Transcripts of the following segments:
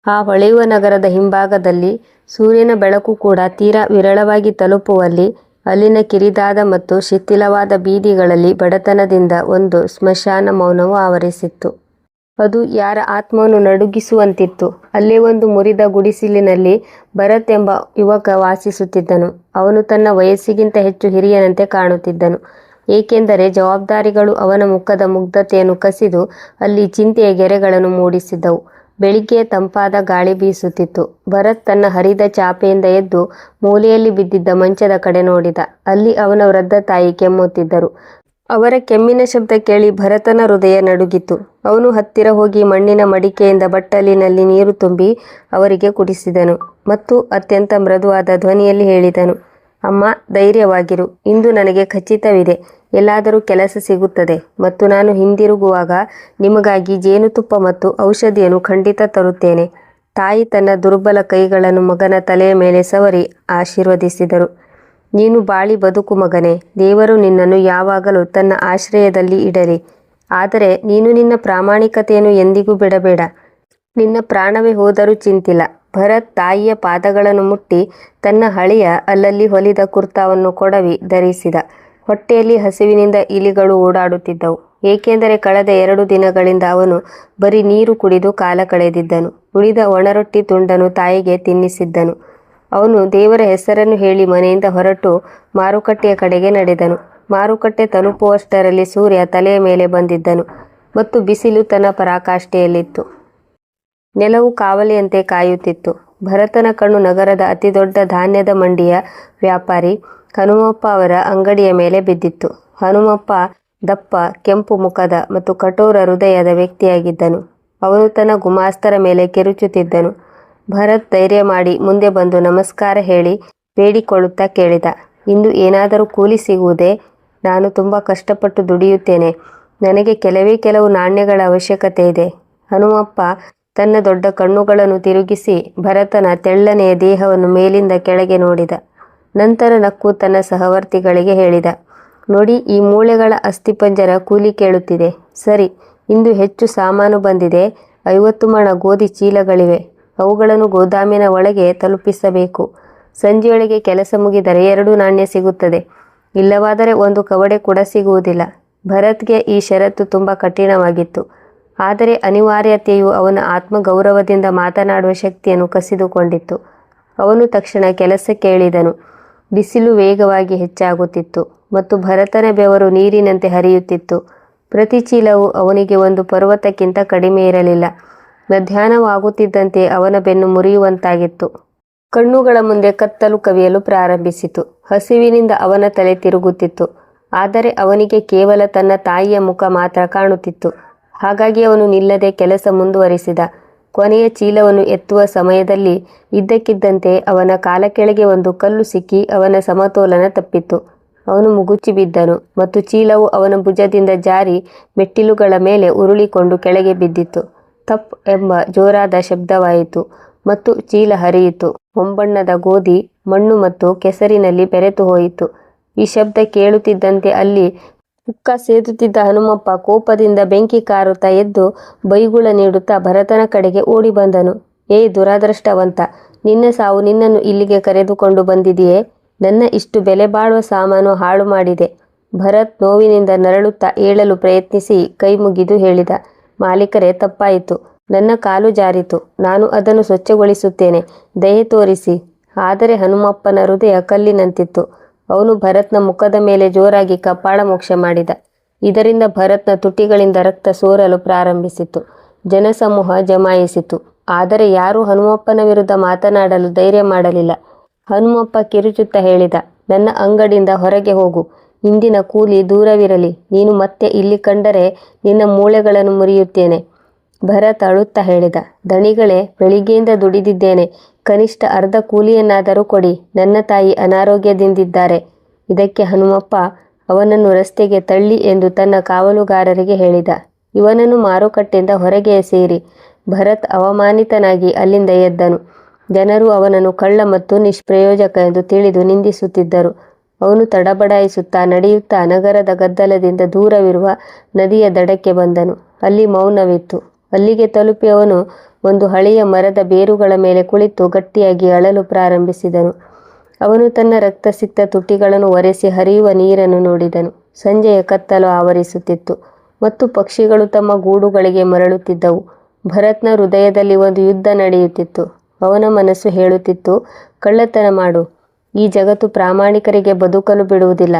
ಆ ಹೊಳೆಯುವ ನಗರದ ಹಿಂಭಾಗದಲ್ಲಿ ಸೂರ್ಯನ ಬೆಳಕು ಕೂಡ ತೀರಾ ವಿರಳವಾಗಿ ತಲುಪುವಲ್ಲಿ ಅಲ್ಲಿನ ಕಿರಿದಾದ ಮತ್ತು ಶಿಥಿಲವಾದ ಬೀದಿಗಳಲ್ಲಿ ಬಡತನದಿಂದ ಒಂದು ಸ್ಮಶಾನ ಮೌನವು ಆವರಿಸಿತ್ತು. ಅದು ಯಾರ ಆತ್ಮವನ್ನು ನಡುಗಿಸುವಂತಿತ್ತು. ಅಲ್ಲೇ ಒಂದು ಮುರಿದ ಗುಡಿಸಿಲಿನಲ್ಲಿ ಭರತ್ ಎಂಬ ಯುವಕ ವಾಸಿಸುತ್ತಿದ್ದನು. ಅವನು ತನ್ನ ವಯಸ್ಸಿಗಿಂತ ಹೆಚ್ಚು ಹಿರಿಯನಂತೆ ಕಾಣುತ್ತಿದ್ದನು, ಏಕೆಂದರೆ ಜವಾಬ್ದಾರಿಗಳು ಅವನ ಮುಖದ ಮುಗ್ಧತೆಯನ್ನು ಕಸಿದು ಅಲ್ಲಿ ಚಿಂತೆಯ ಗೆರೆಗಳನ್ನು ಮೂಡಿಸಿದ್ದವು. ಬೆಳಿಗ್ಗೆಯ ತಂಪಾದ ಗಾಳಿ ಬೀಸುತ್ತಿತ್ತು. ಭರತ್ ತನ್ನ ಹರಿದ ಚಾಪೆಯಿಂದ ಎದ್ದು ಮೂಲೆಯಲ್ಲಿ ಬಿದ್ದಿದ್ದ ಮಂಚದ ಕಡೆ ನೋಡಿದ. ಅಲ್ಲಿ ಅವನ ವೃದ್ಧ ತಾಯಿ ಕೆಮ್ಮುತ್ತಿದ್ದರು. ಅವರ ಕೆಮ್ಮಿನ ಶಬ್ದ ಕೇಳಿ ಭರತನ ಹೃದಯ ನಡುಗಿತು. ಅವನು ಹತ್ತಿರ ಹೋಗಿ ಮಣ್ಣಿನ ಮಡಿಕೆಯಿಂದ ಬಟ್ಟಲಿನಲ್ಲಿ ನೀರು ತುಂಬಿ ಅವರಿಗೆ ಕುಡಿಸಿದನು ಮತ್ತು ಅತ್ಯಂತ ಮೃದುವಾದ ಧ್ವನಿಯಲ್ಲಿ ಹೇಳಿದನು, ಅಮ್ಮ, ಧೈರ್ಯವಾಗಿರು. ಇಂದು ನನಗೆ ಖಚಿತವಿದೆ, ಎಲ್ಲಾದರೂ ಕೆಲಸ ಸಿಗುತ್ತದೆ ಮತ್ತು ನಾನು ಹಿಂದಿರುಗುವಾಗ ನಿಮಗಾಗಿ ಜೇನುತುಪ್ಪ ಮತ್ತು ಔಷಧಿಯನ್ನು ಖಂಡಿತ ತರುತ್ತೇನೆ. ತಾಯಿ ತನ್ನ ದುರ್ಬಲ ಕೈಗಳನ್ನು ಮಗನ ತಲೆಯ ಮೇಲೆ ಸವರಿ ಆಶೀರ್ವದಿಸಿದರು. ನೀನು ಬಾಳಿ ಬದುಕು ಮಗನೇ. ದೇವರು ನಿನ್ನನ್ನು ಯಾವಾಗಲೂ ತನ್ನ ಆಶ್ರಯದಲ್ಲಿ ಇಡಲಿ. ಆದರೆ ನೀನು ನಿನ್ನ ಪ್ರಾಮಾಣಿಕತೆಯನ್ನು ಎಂದಿಗೂ ಬಿಡಬೇಡ. ನಿನ್ನ ಪ್ರಾಣವೇ ಹೋದರೂ ಚಿಂತಿಲ್ಲ. ಭರತ್ ತಾಯಿಯ ಪಾದಗಳನ್ನು ಮುಟ್ಟಿ ತನ್ನ ಹಳೆಯ ಅಲ್ಲಲ್ಲಿ ಹೊಲಿದ ಕುರ್ತಾವನ್ನು ಕೊಡವಿ ಧರಿಸಿದ. ಹೊಟ್ಟೆಯಲ್ಲಿ ಹಸಿವಿನಿಂದ ಇಲಿಗಳು ಓಡಾಡುತ್ತಿದ್ದವು, ಏಕೆಂದರೆ ಕಳೆದ 2 ದಿನಗಳಿಂದ ಅವನು ಬರೀ ನೀರು ಕುಡಿದು ಕಾಲ ಕಳೆದಿದ್ದನು. ಉಳಿದ ಒಣರೊಟ್ಟಿ ತುಂಡನ್ನು ತಾಯಿಗೆ ತಿನ್ನಿಸಿದ್ದನು. ಅವನು ದೇವರ ಹೆಸರನ್ನು ಹೇಳಿ ಮನೆಯಿಂದ ಹೊರಟು ಮಾರುಕಟ್ಟೆಯ ಕಡೆಗೆ ನಡೆದನು. ಮಾರುಕಟ್ಟೆ ತಲುಪುವಷ್ಟರಲ್ಲಿ ಸೂರ್ಯ ತಲೆಯ ಮೇಲೆ ಬಂದಿದ್ದನು ಮತ್ತು ಬಿಸಿಲು ತನ್ನ ಪರಾಕಾಷ್ಠೆಯಲ್ಲಿತ್ತು. ನೆಲವು ಕಾವಲಿಯಂತೆ ಕಾಯುತ್ತಿತ್ತು. ಭರತನ ಕಣ್ಣು ನಗರದ ಅತಿದೊಡ್ಡ ಧಾನ್ಯದ ಮಂಡಿಯ ವ್ಯಾಪಾರಿ ಹನುಮಪ್ಪ ಅವರ ಅಂಗಡಿಯ ಮೇಲೆ ಬಿದ್ದಿತ್ತು. ಹನುಮಪ್ಪ ದಪ್ಪ, ಕೆಂಪು ಮುಖದ ಮತ್ತು ಕಠೋರ ಹೃದಯದ ವ್ಯಕ್ತಿಯಾಗಿದ್ದನು. ಅವನು ತನ್ನ ಗುಮಾಸ್ತರ ಮೇಲೆ ಕಿರುಚುತ್ತಿದ್ದನು. ಭರತ್ ಧೈರ್ಯ ಮಾಡಿ ಮುಂದೆ ಬಂದು ನಮಸ್ಕಾರ ಹೇಳಿ ಬೇಡಿಕೊಳ್ಳುತ್ತಾ ಕೇಳಿದ, ಇಂದು ಏನಾದರೂ ಕೂಲಿ ಸಿಗುವುದೇ? ನಾನು ತುಂಬ ಕಷ್ಟಪಟ್ಟು ದುಡಿಯುತ್ತೇನೆ. ನನಗೆ ಕೆಲವು ನಾಣ್ಯಗಳ ಅವಶ್ಯಕತೆ ಇದೆ. ಹನುಮಪ್ಪ ತನ್ನ ದೊಡ್ಡ ಕಣ್ಣುಗಳನ್ನು ತಿರುಗಿಸಿ ಭರತನ ತೆಳ್ಳನೆಯ ದೇಹವನ್ನು ಮೇಲಿಂದ ಕೆಳಗೆ ನೋಡಿದ. ನಂತರ ನಕ್ಕು ತನ್ನ ಸಹವರ್ತಿಗಳಿಗೆ ಹೇಳಿದ, ನೋಡಿ, ಈ ಮೂಳೆಗಳ ಅಸ್ಥಿಪಂಜರ ಕೂಲಿ ಕೇಳುತ್ತಿದೆ. ಸರಿ, ಇಂದು ಹೆಚ್ಚು ಸಾಮಾನು ಬಂದಿದೆ. 50 ಮಣ ಗೋಧಿ ಚೀಲಗಳಿವೆ. ಅವುಗಳನ್ನು ಗೋದಾಮಿನ ಒಳಗೆ ತಲುಪಿಸಬೇಕು. ಸಂಜೆಯೊಳಗೆ ಕೆಲಸ ಮುಗಿದರೆ 2 ನಾಣ್ಯ ಸಿಗುತ್ತದೆ. ಇಲ್ಲವಾದರೆ 1 ಕವಡೆ ಕೂಡ ಸಿಗುವುದಿಲ್ಲ. ಭರತ್ಗೆ ಈ ಷರತ್ತು ತುಂಬ ಕಠಿಣವಾಗಿತ್ತು. ಆದರೆ ಅನಿವಾರ್ಯತೆಯು ಅವನ ಆತ್ಮಗೌರವದಿಂದ ಮಾತನಾಡುವ ಶಕ್ತಿಯನ್ನು ಕಸಿದುಕೊಂಡಿತ್ತು. ಅವನು ತಕ್ಷಣ ಕೆಲಸಕ್ಕೆ ಇಳಿದನು. ಬಿಸಿಲು ವೇಗವಾಗಿ ಹೆಚ್ಚಾಗುತ್ತಿತ್ತು ಮತ್ತು ಭರತನ ಬೆವರು ನೀರಿನಂತೆ ಹರಿಯುತ್ತಿತ್ತು. ಪ್ರತಿ ಚೀಲವು ಅವನಿಗೆ ಒಂದು ಪರ್ವತಕ್ಕಿಂತ ಕಡಿಮೆ ಇರಲಿಲ್ಲ. ಮಧ್ಯಾಹ್ನವಾಗುತ್ತಿದ್ದಂತೆ ಅವನ ಬೆನ್ನು ಮುರಿಯುವಂತಾಗಿತ್ತು. ಕಣ್ಣುಗಳ ಮುಂದೆ ಕತ್ತಲು ಕವಿಯಲು ಪ್ರಾರಂಭಿಸಿತು. ಹಸಿವಿನಿಂದ ಅವನ ತಲೆ ತಿರುಗುತ್ತಿತ್ತು. ಆದರೆ ಅವನಿಗೆ ಕೇವಲ ತನ್ನ ತಾಯಿಯ ಮುಖ ಮಾತ್ರ ಕಾಣುತ್ತಿತ್ತು. ಹಾಗಾಗಿ ಅವನು ನಿಲ್ಲದೆ ಕೆಲಸ ಮುಂದುವರಿಸಿದ. ಕೊನೆಯ ಚೀಲವನ್ನು ಎತ್ತುವ ಸಮಯದಲ್ಲಿ ಇದ್ದಕ್ಕಿದ್ದಂತೆ ಅವನ ಕಾಲ ಕೆಳಗೆ ಒಂದು ಕಲ್ಲು ಸಿಕ್ಕಿ ಅವನ ಸಮತೋಲನ ತಪ್ಪಿತು. ಅವನು ಮುಗುಚಿ ಬಿದ್ದನು ಮತ್ತು ಚೀಲವು ಅವನ ಭುಜದಿಂದ ಜಾರಿ ಮೆಟ್ಟಿಲುಗಳ ಮೇಲೆ ಉರುಳಿಕೊಂಡು ಕೆಳಗೆ ಬಿದ್ದಿತು. ಥಪ್ ಎಂಬ ಜೋರಾದ ಶಬ್ದವಾಯಿತು ಮತ್ತು ಚೀಲ ಹರಿಯಿತು. ಹೊಂಬಣ್ಣದ ಗೋಧಿ, ಮಣ್ಣು ಮತ್ತು ಕೆಸರಿನಲ್ಲಿ ಬೆರೆತು ಹೋಯಿತು. ಈ ಶಬ್ದ ಕೇಳುತ್ತಿದ್ದಂತೆ ಅಲ್ಲಿ ಉಕ್ಕ ಸೇದುತ್ತಿದ್ದ ಹನುಮಪ್ಪ ಕೋಪದಿಂದ ಬೆಂಕಿ ಕಾರುತ್ತಾ ಎದ್ದು ಬೈಗುಳ ನೀಡುತ್ತಾ ಭರತನ ಕಡೆಗೆ ಓಡಿ ಬಂದನು. ಏ ದುರಾದೃಷ್ಟವಂತ, ನಿನ್ನ ಸಾವು ನಿನ್ನನ್ನು ಇಲ್ಲಿಗೆ ಕರೆದುಕೊಂಡು ಬಂದಿದೆಯೇ? ನನ್ನ ಇಷ್ಟು ಬೆಲೆ ಬಾಳುವ ಸಾಮಾನು ಹಾಳು ಮಾಡಿದೆ. ಭರತ್ ನೋವಿನಿಂದ ನರಳುತ್ತಾ ಏಳಲು ಪ್ರಯತ್ನಿಸಿ ಕೈ ಮುಗಿದು ಹೇಳಿದ, ಮಾಲೀಕರೇ, ತಪ್ಪಾಯಿತು. ನನ್ನ ಕಾಲು ಜಾರಿತು. ನಾನು ಅದನ್ನು ಸ್ವಚ್ಛಗೊಳಿಸುತ್ತೇನೆ. ದಯೆ ತೋರಿಸಿ. ಆದರೆ ಹನುಮಪ್ಪನ ಹೃದಯ ಕಲ್ಲಿನಂತಿತ್ತು. ಅವನು ಭರತ್ನ ಮುಖದ ಮೇಲೆ ಜೋರಾಗಿ ಕಪಾಳ ಮೋಕ್ಷ ಮಾಡಿದ. ಇದರಿಂದ ಭರತ್ನ ತುಟಿಗಳಿಂದ ರಕ್ತ ಸೋರಲು ಪ್ರಾರಂಭಿಸಿತು. ಜನಸಮೂಹ ಜಮಾಯಿಸಿತು. ಆದರೆ ಯಾರೂ ಹನುಮಪ್ಪನ ವಿರುದ್ಧ ಮಾತನಾಡಲು ಧೈರ್ಯ ಮಾಡಲಿಲ್ಲ. ಹನುಮಪ್ಪ ಕಿರುಚುತ್ತಾ ಹೇಳಿದ, ನನ್ನ ಅಂಗಡಿಯಿಂದ ಹೊರಗೆ ಹೋಗು. ಇಂದಿನ ಕೂಲಿ ದೂರವಿರಲಿ. ನೀನು ಮತ್ತೆ ಇಲ್ಲಿ ಕಂಡರೆ ನಿನ್ನ ಮೂಳೆಗಳನ್ನು ಮುರಿಯುತ್ತೇನೆ. ಭರತ್ ಅಳುತ್ತಾ ಹೇಳಿದ, ದಣಿಗಳೇ, ಬೆಳಿಗ್ಗೆಯಿಂದ ದುಡಿದಿದ್ದೇನೆ. ಕನಿಷ್ಠ ಅರ್ಧ ಕೂಲಿಯನ್ನಾದರೂ ಕೊಡಿ. ನನ್ನ ತಾಯಿ ಅನಾರೋಗ್ಯದಿಂದಿದ್ದಾರೆ. ಇದಕ್ಕೆ ಹನುಮಪ್ಪ ಅವನನ್ನು ರಸ್ತೆಗೆ ತಳ್ಳಿ ಎಂದು ತನ್ನ ಕಾವಲುಗಾರರಿಗೆ ಹೇಳಿದ. ಇವನನ್ನು ಮಾರುಕಟ್ಟೆಯಿಂದ ಹೊರಗೆ ಎಸೆಯಿರಿ. ಭರತ್ ಅವಮಾನಿತನಾಗಿ ಅಲ್ಲಿಂದ ಎದ್ದನು. ಜನರು ಅವನನ್ನು ಕಳ್ಳ ಮತ್ತು ನಿಷ್ಪ್ರಯೋಜಕ ಎಂದು ತಿಳಿದು ನಿಂದಿಸುತ್ತಿದ್ದರು. ಅವನು ತಡಬಡಾಯಿಸುತ್ತಾ ನಡೆಯುತ್ತಾ ನಗರದ ಗದ್ದಲದಿಂದ ದೂರವಿರುವ ನದಿಯ ದಡಕ್ಕೆ ಬಂದನು. ಅಲ್ಲಿ ಮೌನವಿತ್ತು. ಅಲ್ಲಿಗೆ ತಲುಪಿ ಅವನು ಒಂದು ಹಳೆಯ ಮರದ ಬೇರುಗಳ ಮೇಲೆ ಕುಳಿತು ಗಟ್ಟಿಯಾಗಿ ಅಳಲು ಪ್ರಾರಂಭಿಸಿದನು. ಅವನು ತನ್ನ ರಕ್ತಸಿಕ್ತ ತುಟಿಗಳನ್ನು ಒರೆಸಿ ಹರಿಯುವ ನೀರನ್ನು ನೋಡಿದನು. ಸಂಜೆಯ ಕತ್ತಲು ಆವರಿಸುತ್ತಿತ್ತು ಮತ್ತು ಪಕ್ಷಿಗಳು ತಮ್ಮ ಗೂಡುಗಳಿಗೆ ಮರಳುತ್ತಿದ್ದವು. ಭರತ್ನ ಹೃದಯದಲ್ಲಿ ಒಂದು ಯುದ್ಧ ನಡೆಯುತ್ತಿತ್ತು. ಅವನ ಮನಸ್ಸು ಹೇಳುತ್ತಿತ್ತು, ಕಳ್ಳತನ ಮಾಡು, ಈ ಜಗತ್ತು ಪ್ರಾಮಾಣಿಕರಿಗೆ ಬದುಕಲು ಬಿಡುವುದಿಲ್ಲ.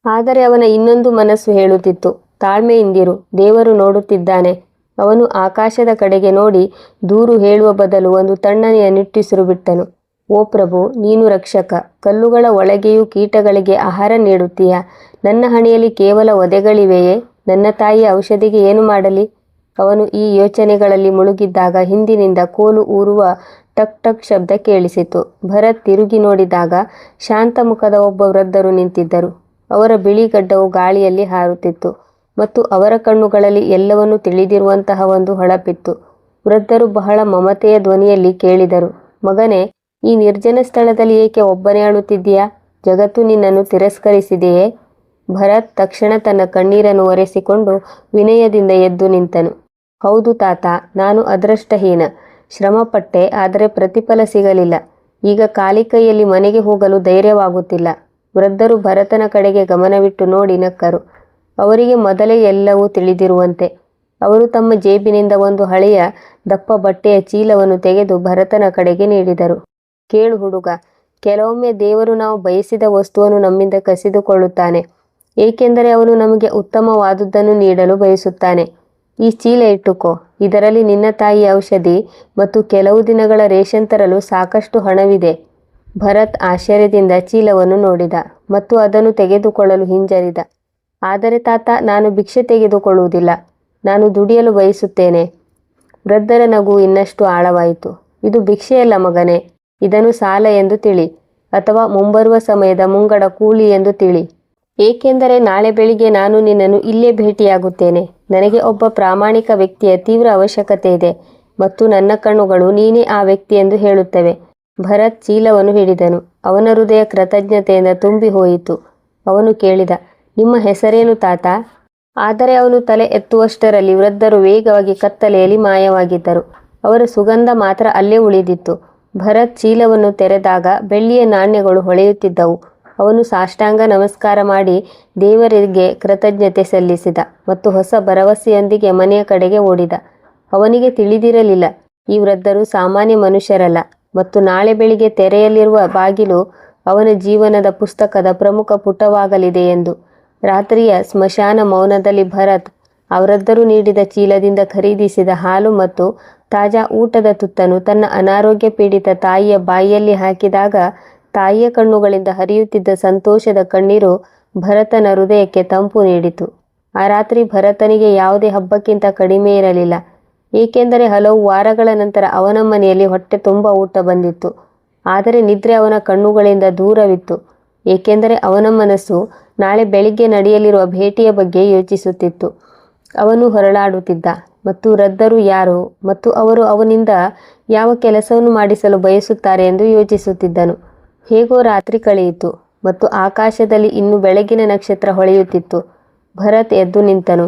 ಆದರೆ ಅವನ ಇನ್ನೊಂದು ಮನಸ್ಸು ಹೇಳುತ್ತಿತ್ತು, ತಾಳ್ಮೆಯಿಂದಿರು, ದೇವರು ನೋಡುತ್ತಿದ್ದಾನೆ. ಅವನು ಆಕಾಶದ ಕಡೆಗೆ ನೋಡಿ ದೂರು ಹೇಳುವ ಬದಲು ಒಂದು ತಣ್ಣನೆಯ ನಿಟ್ಟುಸಿರು ಬಿಟ್ಟನು. ಓ ಪ್ರಭು, ನೀನು ರಕ್ಷಕ, ಕಲ್ಲುಗಳ ಒಳಗೆಯೂ ಕೀಟಗಳಿಗೆ ಆಹಾರ ನೀಡುತ್ತೀಯಾ? ನನ್ನ ಹಣೆಯಲ್ಲಿ ಕೇವಲ ಒದೆಗಳಿವೆಯೇ? ನನ್ನ ತಾಯಿಯ ಔಷಧಿಗೆ ಏನು ಮಾಡಲಿ? ಅವನು ಈ ಯೋಚನೆಗಳಲ್ಲಿ ಮುಳುಗಿದ್ದಾಗ ಹಿಂದಿನಿಂದ ಕೋಲು ಊರುವ ಟಕ್ ಟಕ್ ಶಬ್ದ ಕೇಳಿಸಿತು. ಭರತ್ ತಿರುಗಿ ನೋಡಿದಾಗ ಶಾಂತ ಮುಖದ ಒಬ್ಬ ವೃದ್ಧರು ನಿಂತಿದ್ದರು. ಅವರ ಬಿಳಿ ಗಡ್ಡವು ಗಾಳಿಯಲ್ಲಿ ಹಾರುತ್ತಿತ್ತು ಮತ್ತು ಅವರ ಕಣ್ಣುಗಳಲ್ಲಿ ಎಲ್ಲವನ್ನೂ ತಿಳಿದಿರುವಂತಹ ಒಂದು ಹೊಳಪಿತ್ತು. ವೃದ್ಧರು ಬಹಳ ಮಮತೆಯ ಧ್ವನಿಯಲ್ಲಿ ಕೇಳಿದರು, ಮಗನೇ, ಈ ನಿರ್ಜನ ಸ್ಥಳದಲ್ಲಿ ಏಕೆ ಒಬ್ಬನೇ ಅಳುತ್ತಿದ್ದೀಯಾ? ಜಗತ್ತು ನಿನ್ನನ್ನು ತಿರಸ್ಕರಿಸಿದೆಯೇ? ಭರತ್ ತಕ್ಷಣ ತನ್ನ ಕಣ್ಣೀರನ್ನು ಒರೆಸಿಕೊಂಡು ವಿನಯದಿಂದ ಎದ್ದು ನಿಂತನು. ಹೌದು ತಾತ, ನಾನು ಅದೃಷ್ಟಹೀನ. ಶ್ರಮಪಟ್ಟೆ, ಆದರೆ ಪ್ರತಿಫಲ ಸಿಗಲಿಲ್ಲ. ಈಗ ಖಾಲಿ ಕೈಯಲ್ಲಿ ಮನೆಗೆ ಹೋಗಲು ಧೈರ್ಯವಾಗುತ್ತಿಲ್ಲ. ವೃದ್ಧರು ಭರತನ ಕಡೆಗೆ ಗಮನವಿಟ್ಟು ನೋಡಿ ನಕ್ಕರು. ಅವರಿಗೆ ಮೊದಲೇ ಎಲ್ಲವೂ ತಿಳಿದಿರುವಂತೆ. ಅವರು ತಮ್ಮ ಜೇಬಿನಿಂದ ಒಂದು ಹಳೆಯ ದಪ್ಪ ಬಟ್ಟೆಯ ಚೀಲವನ್ನು ತೆಗೆದು ಭರತನ ಕಡೆಗೆ ನೀಡಿದರು. ಕೇಳು ಹುಡುಗ, ಕೆಲವೊಮ್ಮೆ ದೇವರು ನಾವು ಬಯಸಿದ ವಸ್ತುವನ್ನು ನಮ್ಮಿಂದ ಕಸಿದುಕೊಳ್ಳುತ್ತಾನೆ, ಏಕೆಂದರೆ ಅವನು ನಮಗೆ ಉತ್ತಮವಾದುದನ್ನು ನೀಡಲು ಬಯಸುತ್ತಾನೆ. ಈ ಚೀಲ ಇಟ್ಟುಕೋ, ಇದರಲ್ಲಿ ನಿನ್ನ ತಾಯಿಯ ಔಷಧಿ ಮತ್ತು ಕೆಲವು ದಿನಗಳ ರೇಷನ್ ತರಲು ಸಾಕಷ್ಟು ಹಣವಿದೆ. ಭರತ್ ಆಶ್ಚರ್ಯದಿಂದ ಚೀಲವನ್ನು ನೋಡಿದ ಮತ್ತು ಅದನ್ನು ತೆಗೆದುಕೊಳ್ಳಲು ಹಿಂಜರಿದ. ಆದರೆ ತಾತ, ನಾನು ಭಿಕ್ಷೆ ತೆಗೆದುಕೊಳ್ಳುವುದಿಲ್ಲ, ನಾನು ದುಡಿಯಲು ಬಯಸುತ್ತೇನೆ. ವೃದ್ಧರ ನಗು ಇನ್ನಷ್ಟು ಆಳವಾಯಿತು. ಇದು ಭಿಕ್ಷೆಯಲ್ಲ ಮಗನೇ, ಇದನ್ನು ಸಾಲ ಎಂದು ತಿಳಿ, ಅಥವಾ ಮುಂಬರುವ ಸಮಯದ ಮುಂಗಡ ಕೂಲಿ ಎಂದು ತಿಳಿ. ಏಕೆಂದರೆ ನಾಳೆ ಬೆಳಿಗ್ಗೆ ನಾನು ನಿನ್ನನ್ನು ಇಲ್ಲೇ ಭೇಟಿಯಾಗುತ್ತೇನೆ. ನನಗೆ ಒಬ್ಬ ಪ್ರಾಮಾಣಿಕ ವ್ಯಕ್ತಿಯ ತೀವ್ರ ಅವಶ್ಯಕತೆ ಇದೆ ಮತ್ತು ನನ್ನ ಕಣ್ಣುಗಳು ನೀನೇ ಆ ವ್ಯಕ್ತಿ ಎಂದು ಹೇಳುತ್ತವೆ. ಭರತ್ ಚೀಲವನ್ನು ಹಿಡಿದನು. ಅವನ ಹೃದಯ ಕೃತಜ್ಞತೆಯಿಂದ ತುಂಬಿ ಹೋಯಿತು. ಅವನು ಕೇಳಿದ, ನಿಮ್ಮ ಹೆಸರೇನು ತಾತ? ಆದರೆ ಅವನು ತಲೆ ಎತ್ತುವಷ್ಟರಲ್ಲಿ ವೃದ್ಧರು ವೇಗವಾಗಿ ಕತ್ತಲೆಯಲ್ಲಿ ಮಾಯವಾಗಿದ್ದರು. ಅವರ ಸುಗಂಧ ಮಾತ್ರ ಅಲ್ಲೇ ಉಳಿದಿತ್ತು. ಭರತ್ ಚೀಲವನ್ನು ತೆರೆದಾಗ ಬೆಳ್ಳಿಯ ನಾಣ್ಯಗಳು ಹೊಳೆಯುತ್ತಿದ್ದವು. ಅವನು ಸಾಷ್ಟಾಂಗ ನಮಸ್ಕಾರ ಮಾಡಿ ದೇವರಿಗೆ ಕೃತಜ್ಞತೆ ಸಲ್ಲಿಸಿದ ಮತ್ತು ಹೊಸ ಭರವಸೆಯೊಂದಿಗೆ ಮನೆಯ ಕಡೆಗೆ ಓಡಿದ. ಅವನಿಗೆ ತಿಳಿದಿರಲಿಲ್ಲ, ಈ ವೃದ್ಧರು ಸಾಮಾನ್ಯ ಮನುಷ್ಯರಲ್ಲ ಮತ್ತು ನಾಳೆ ಬೆಳಿಗ್ಗೆ ತೆರೆಯಲಿರುವ ಬಾಗಿಲು ಅವನ ಜೀವನದ ಪುಸ್ತಕದ ಪ್ರಮುಖ ಪುಟವಾಗಲಿದೆ ಎಂದು. ರಾತ್ರಿಯ ಸ್ಮಶಾನ ಮೌನದಲ್ಲಿ ಭರತ್ ಆ ವೃದ್ಧರು ನೀಡಿದ ಚೀಲದಿಂದ ಖರೀದಿಸಿದ ಹಾಲು ಮತ್ತು ತಾಜಾ ಊಟದ ತುತ್ತನ್ನು ತನ್ನ ಅನಾರೋಗ್ಯ ಪೀಡಿತ ತಾಯಿಯ ಬಾಯಿಯಲ್ಲಿ ಹಾಕಿದಾಗ ತಾಯಿಯ ಕಣ್ಣುಗಳಿಂದ ಹರಿಯುತ್ತಿದ್ದ ಸಂತೋಷದ ಕಣ್ಣೀರು ಭರತನ ಹೃದಯಕ್ಕೆ ತಂಪು ನೀಡಿತು. ಆ ರಾತ್ರಿ ಭರತನಿಗೆ ಯಾವುದೇ ಹಬ್ಬಕ್ಕಿಂತ ಕಡಿಮೆ ಇರಲಿಲ್ಲ, ಏಕೆಂದರೆ ಹಲವು ವಾರಗಳ ನಂತರ ಅವನ ಮನೆಯಲ್ಲಿ ಹೊಟ್ಟೆ ತುಂಬ ಊಟ ಬಂದಿತ್ತು. ಆದರೆ ನಿದ್ರೆ ಅವನ ಕಣ್ಣುಗಳಿಂದ ದೂರವಿತ್ತು, ಏಕೆಂದರೆ ಅವನ ಮನಸ್ಸು ನಾಳೆ ಬೆಳಿಗ್ಗೆ ನಡೆಯಲಿರುವ ಭೇಟಿಯ ಬಗ್ಗೆ ಯೋಚಿಸುತ್ತಿತ್ತು. ಅವನು ಹೊರಳಾಡುತ್ತಿದ್ದ ಮತ್ತು ವೃದ್ಧರು ಯಾರು ಮತ್ತು ಅವರು ಅವನಿಂದ ಯಾವ ಕೆಲಸವನ್ನು ಮಾಡಿಸಲು ಬಯಸುತ್ತಾರೆ ಎಂದು ಯೋಚಿಸುತ್ತಿದ್ದನು. ಹೇಗೋ ರಾತ್ರಿ ಕಳೆಯಿತು ಮತ್ತು ಆಕಾಶದಲ್ಲಿ ಇನ್ನು ಬೆಳಗಿನ ನಕ್ಷತ್ರ ಹೊಳೆಯುತ್ತಿತ್ತು. ಭರತ್ ಎದ್ದು ನಿಂತನು.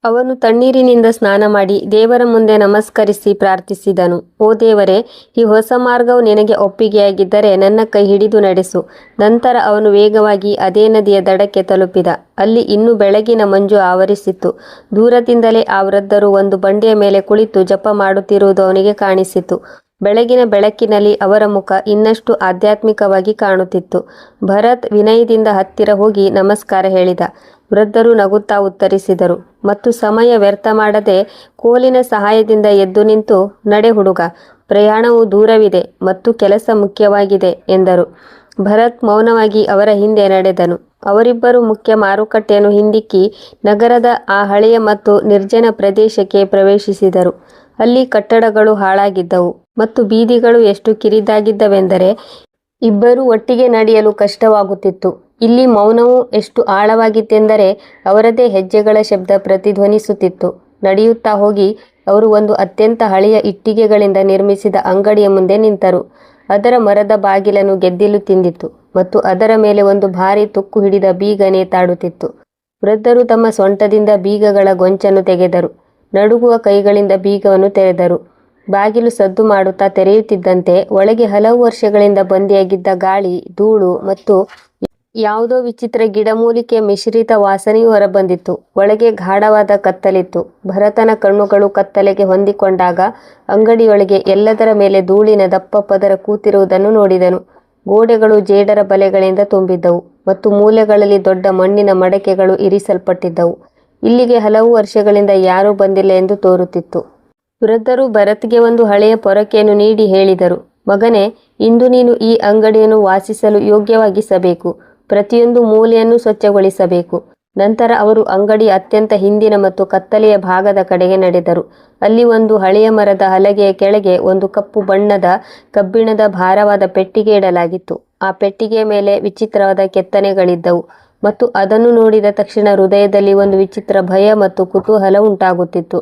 ಅವನು ತಣ್ಣೀರಿನಿಂದ ಸ್ನಾನ ಮಾಡಿ ದೇವರ ಮುಂದೆ ನಮಸ್ಕರಿಸಿ ಪ್ರಾರ್ಥಿಸಿದನು. ಓ ದೇವರೇ, ಈ ಹೊಸ ಮಾರ್ಗವು ನಿನಗೆ ಒಪ್ಪಿಗೆಯಾಗಿದ್ದರೆ ನನ್ನ ಕೈ ಹಿಡಿದು ನಡೆಸು. ನಂತರ ಅವನು ವೇಗವಾಗಿ ಅದೇ ನದಿಯ ದಡಕ್ಕೆ ತಲುಪಿದ. ಅಲ್ಲಿ ಇನ್ನೂ ಬೆಳಗಿನ ಮಂಜು ಆವರಿಸಿತ್ತು. ದೂರದಿಂದಲೇ ಆ ವೃದ್ಧರು ಒಂದು ಬಂಡೆಯ ಮೇಲೆ ಕುಳಿತು ಜಪ ಮಾಡುತ್ತಿರುವುದು ಅವನಿಗೆ ಕಾಣಿಸಿತು. ಬೆಳಗಿನ ಬೆಳಕಿನಲ್ಲಿ ಅವರ ಮುಖ ಇನ್ನಷ್ಟು ಆಧ್ಯಾತ್ಮಿಕವಾಗಿ ಕಾಣುತ್ತಿತ್ತು. ಭರತ್ ವಿನಯದಿಂದ ಹತ್ತಿರ ಹೋಗಿ ನಮಸ್ಕಾರ ಹೇಳಿದ. ವೃದ್ಧರು ನಗುತ್ತಾ ಉತ್ತರಿಸಿದರು ಮತ್ತು ಸಮಯ ವ್ಯರ್ಥ ಮಾಡದೆ ಕೋಲಿನ ಸಹಾಯದಿಂದ ಎದ್ದು ನಿಂತು, ನಡೆ ಹುಡುಗ, ಪ್ರಯಾಣವು ದೂರವಿದೆ ಮತ್ತು ಕೆಲಸ ಮುಖ್ಯವಾಗಿದೆ ಎಂದರು. ಭರತ್ ಮೌನವಾಗಿ ಅವರ ಹಿಂದೆ ನಡೆದನು. ಅವರಿಬ್ಬರು ಮುಖ್ಯ ಮಾರುಕಟ್ಟೆಯನ್ನು ಹಿಂದಿಕ್ಕಿ ನಗರದ ಆ ಹಳೆಯ ಮತ್ತು ನಿರ್ಜನ ಪ್ರದೇಶಕ್ಕೆ ಪ್ರವೇಶಿಸಿದರು. ಅಲ್ಲಿ ಕಟ್ಟಡಗಳು ಹಾಳಾಗಿದ್ದವು ಮತ್ತು ಬೀದಿಗಳು ಎಷ್ಟು ಕಿರಿದಾಗಿದ್ದವೆಂದರೆ ಇಬ್ಬರೂ ಒಟ್ಟಿಗೆ ನಡೆಯಲು ಕಷ್ಟವಾಗುತ್ತಿತ್ತು. ಇಲ್ಲಿ ಮೌನವು ಎಷ್ಟು ಆಳವಾಗಿತ್ತೆಂದರೆ ಅವರದೇ ಹೆಜ್ಜೆಗಳ ಶಬ್ದ ಪ್ರತಿಧ್ವನಿಸುತ್ತಿತ್ತು. ನಡೆಯುತ್ತಾ ಹೋಗಿ ಅವರು ಒಂದು ಅತ್ಯಂತ ಹಳೆಯ ಇಟ್ಟಿಗೆಗಳಿಂದ ನಿರ್ಮಿಸಿದ ಅಂಗಡಿಯ ಮುಂದೆ ನಿಂತರು. ಅದರ ಮರದ ಬಾಗಿಲನ್ನು ಗೆದ್ದಿಲು ತಿಂದಿತ್ತು ಮತ್ತು ಅದರ ಮೇಲೆ ಒಂದು ಭಾರಿ ತುಕ್ಕು ಹಿಡಿದ ಬೀಗ ನೇತಾಡುತ್ತಿತ್ತು. ವೃದ್ಧರು ತಮ್ಮ ಸೊಂಟದಿಂದ ಬೀಗಗಳ ಗೊಂಚನ್ನು ತೆಗೆದರು. ನಡುಗುವ ಕೈಗಳಿಂದ ಬೀಗವನ್ನು ತೆರೆದರು. ಬಾಗಿಲು ಸದ್ದು ಮಾಡುತ್ತಾ ತೆರೆಯುತ್ತಿದ್ದಂತೆ ಒಳಗೆ ಹಲವು ವರ್ಷಗಳಿಂದ ಬಂದಿಯಾಗಿದ್ದ ಗಾಳಿ, ಧೂಳು ಮತ್ತು ಯಾವುದೋ ವಿಚಿತ್ರ ಗಿಡಮೂಲಿಕೆಯ ಮಿಶ್ರಿತ ವಾಸನೆಯೂ ಹೊರಬಂದಿತ್ತು. ಒಳಗೆ ಗಾಢವಾದ ಕತ್ತಲಿತ್ತು. ಭರತನ ಕಣ್ಣುಗಳು ಕತ್ತಲೆಗೆ ಹೊಂದಿಕೊಂಡಾಗ ಅಂಗಡಿಯೊಳಗೆ ಎಲ್ಲದರ ಮೇಲೆ ಧೂಳಿನ ದಪ್ಪ ಪದರ ಕೂತಿರುವುದನ್ನು ನೋಡಿದನು. ಗೋಡೆಗಳು ಜೇಡರ ಬಲೆಗಳಿಂದ ತುಂಬಿದ್ದವು ಮತ್ತು ಮೂಲೆಗಳಲ್ಲಿ ದೊಡ್ಡ ಮಣ್ಣಿನ ಮಡಕೆಗಳು ಇರಿಸಲ್ಪಟ್ಟಿದ್ದವು. ಇಲ್ಲಿಗೆ ಹಲವು ವರ್ಷಗಳಿಂದ ಯಾರೂ ಬಂದಿಲ್ಲ ಎಂದು ತೋರುತ್ತಿತ್ತು. ವೃದ್ಧರು ಭರತ್ಗೆ ಒಂದು ಹಳೆಯ ಪೊರಕೆಯನ್ನು ನೀಡಿ ಹೇಳಿದರು, ಮಗನೇ, ಇಂದು ನೀನು ಈ ಅಂಗಡಿಯನ್ನು ವಾಸಿಸಲು ಯೋಗ್ಯವಾಗಿಸಬೇಕು. ಪ್ರತಿಯೊಂದು ಮೂಲೆಯನ್ನು ಸ್ವಚ್ಛಗೊಳಿಸಬೇಕು. ನಂತರ ಅವರು ಅಂಗಡಿಯ ಅತ್ಯಂತ ಹಿಂದಿನ ಮತ್ತು ಕತ್ತಲೆಯ ಭಾಗದ ಕಡೆಗೆ ನಡೆದರು. ಅಲ್ಲಿ ಒಂದು ಹಳೆಯ ಮರದ ಹಲಗೆಯ ಕೆಳಗೆ ಒಂದು ಕಪ್ಪು ಬಣ್ಣದ ಕಬ್ಬಿಣದ ಭಾರವಾದ ಪೆಟ್ಟಿಗೆ ಇಡಲಾಗಿತ್ತು. ಆ ಪೆಟ್ಟಿಗೆಯ ಮೇಲೆ ವಿಚಿತ್ರವಾದ ಕೆತ್ತನೆಗಳಿದ್ದವು ಮತ್ತು ಅದನ್ನು ನೋಡಿದ ತಕ್ಷಣ ಹೃದಯದಲ್ಲಿ ಒಂದು ವಿಚಿತ್ರ ಭಯ ಮತ್ತು ಕುತೂಹಲ ಉಂಟಾಗುತ್ತಿತ್ತು.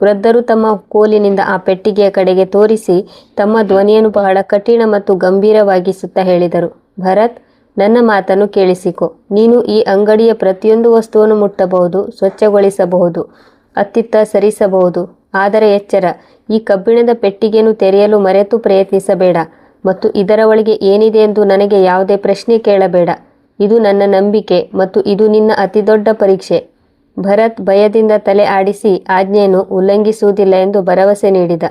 ವೃದ್ಧರು ತಮ್ಮ ಕೋಲಿನಿಂದ ಆ ಪೆಟ್ಟಿಗೆಯ ಕಡೆಗೆ ತೋರಿಸಿ ತಮ್ಮ ಧ್ವನಿಯನ್ನು ಬಹಳ ಕಠಿಣ ಮತ್ತು ಗಂಭೀರವಾಗಿಸುತ್ತಾ ಹೇಳಿದರು, ಭರತ್, ನನ್ನ ಮಾತನ್ನು ಕೇಳಿಸಿಕೊ. ನೀನು ಈ ಅಂಗಡಿಯ ಪ್ರತಿಯೊಂದು ವಸ್ತುವನ್ನು ಮುಟ್ಟಬಹುದು, ಸ್ವಚ್ಛಗೊಳಿಸಬಹುದು, ಅತ್ತಿತ್ತ ಸರಿಸಬಹುದು. ಆದರೆ ಎಚ್ಚರ, ಈ ಕಬ್ಬಿಣದ ಪೆಟ್ಟಿಗೆಯನ್ನು ತೆರೆಯಲು ಮರೆತು ಪ್ರಯತ್ನಿಸಬೇಡ ಮತ್ತು ಇದರ ಒಳಗೆ ಏನಿದೆ ಎಂದು ನನಗೆ ಯಾವುದೇ ಪ್ರಶ್ನೆ ಕೇಳಬೇಡ. ಇದು ನನ್ನ ನಂಬಿಕೆ ಮತ್ತು ಇದು ನಿನ್ನ ಅತಿದೊಡ್ಡ ಪರೀಕ್ಷೆ. ಭರತ್ ಭಯದಿಂದ ತಲೆ ಆಡಿಸಿ ಆಜ್ಞೆಯನ್ನು ಉಲ್ಲಂಘಿಸುವುದಿಲ್ಲ ಎಂದು ಭರವಸೆ ನೀಡಿದ.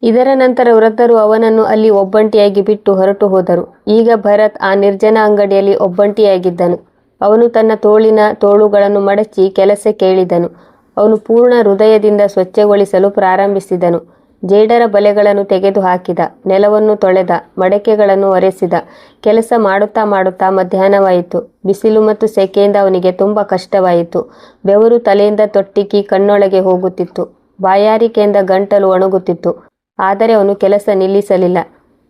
ಇದರ ನಂತರ ವೃದ್ಧರು ಅವನನ್ನು ಅಲ್ಲಿ ಒಬ್ಬಂಟಿಯಾಗಿ ಬಿಟ್ಟು ಹೊರಟು ಹೋದರು. ಈಗ ಭರತ್ ಆ ನಿರ್ಜನ ಅಂಗಡಿಯಲ್ಲಿ ಒಬ್ಬಂಟಿಯಾಗಿದ್ದನು. ಅವನು ತನ್ನ ತೋಳಿನ ತೋಳುಗಳನ್ನು ಮಡಚಿ ಕೆಲಸಕ್ಕೆ ಇಳಿದನು. ಅವನು ಪೂರ್ಣ ಹೃದಯದಿಂದ ಸ್ವಚ್ಛಗೊಳಿಸಲು ಪ್ರಾರಂಭಿಸಿದನು. ಜೇಡರ ಬಲೆಗಳನ್ನು ತೆಗೆದು ಹಾಕಿದ, ನೆಲವನ್ನು ತೊಳೆದ, ಮಡಕೆಗಳನ್ನು ಒರೆಸಿದ. ಕೆಲಸ ಮಾಡುತ್ತಾ ಮಾಡುತ್ತಾ ಮಧ್ಯಾಹ್ನವಾಯಿತು. ಬಿಸಿಲು ಮತ್ತು ಸೆಕೆಯಿಂದ ಅವನಿಗೆ ತುಂಬ ಕಷ್ಟವಾಯಿತು. ಬೆವರು ತಲೆಯಿಂದ ತೊಟ್ಟಿಕ್ಕಿ ಕಣ್ಣೊಳಗೆ ಹೋಗುತ್ತಿತ್ತು. ಬಾಯಾರಿಕೆಯಿಂದ ಗಂಟಲು ಒಣಗುತ್ತಿತ್ತು. ಆದರೆ ಅವನು ಕೆಲಸ ನಿಲ್ಲಿಸಲಿಲ್ಲ.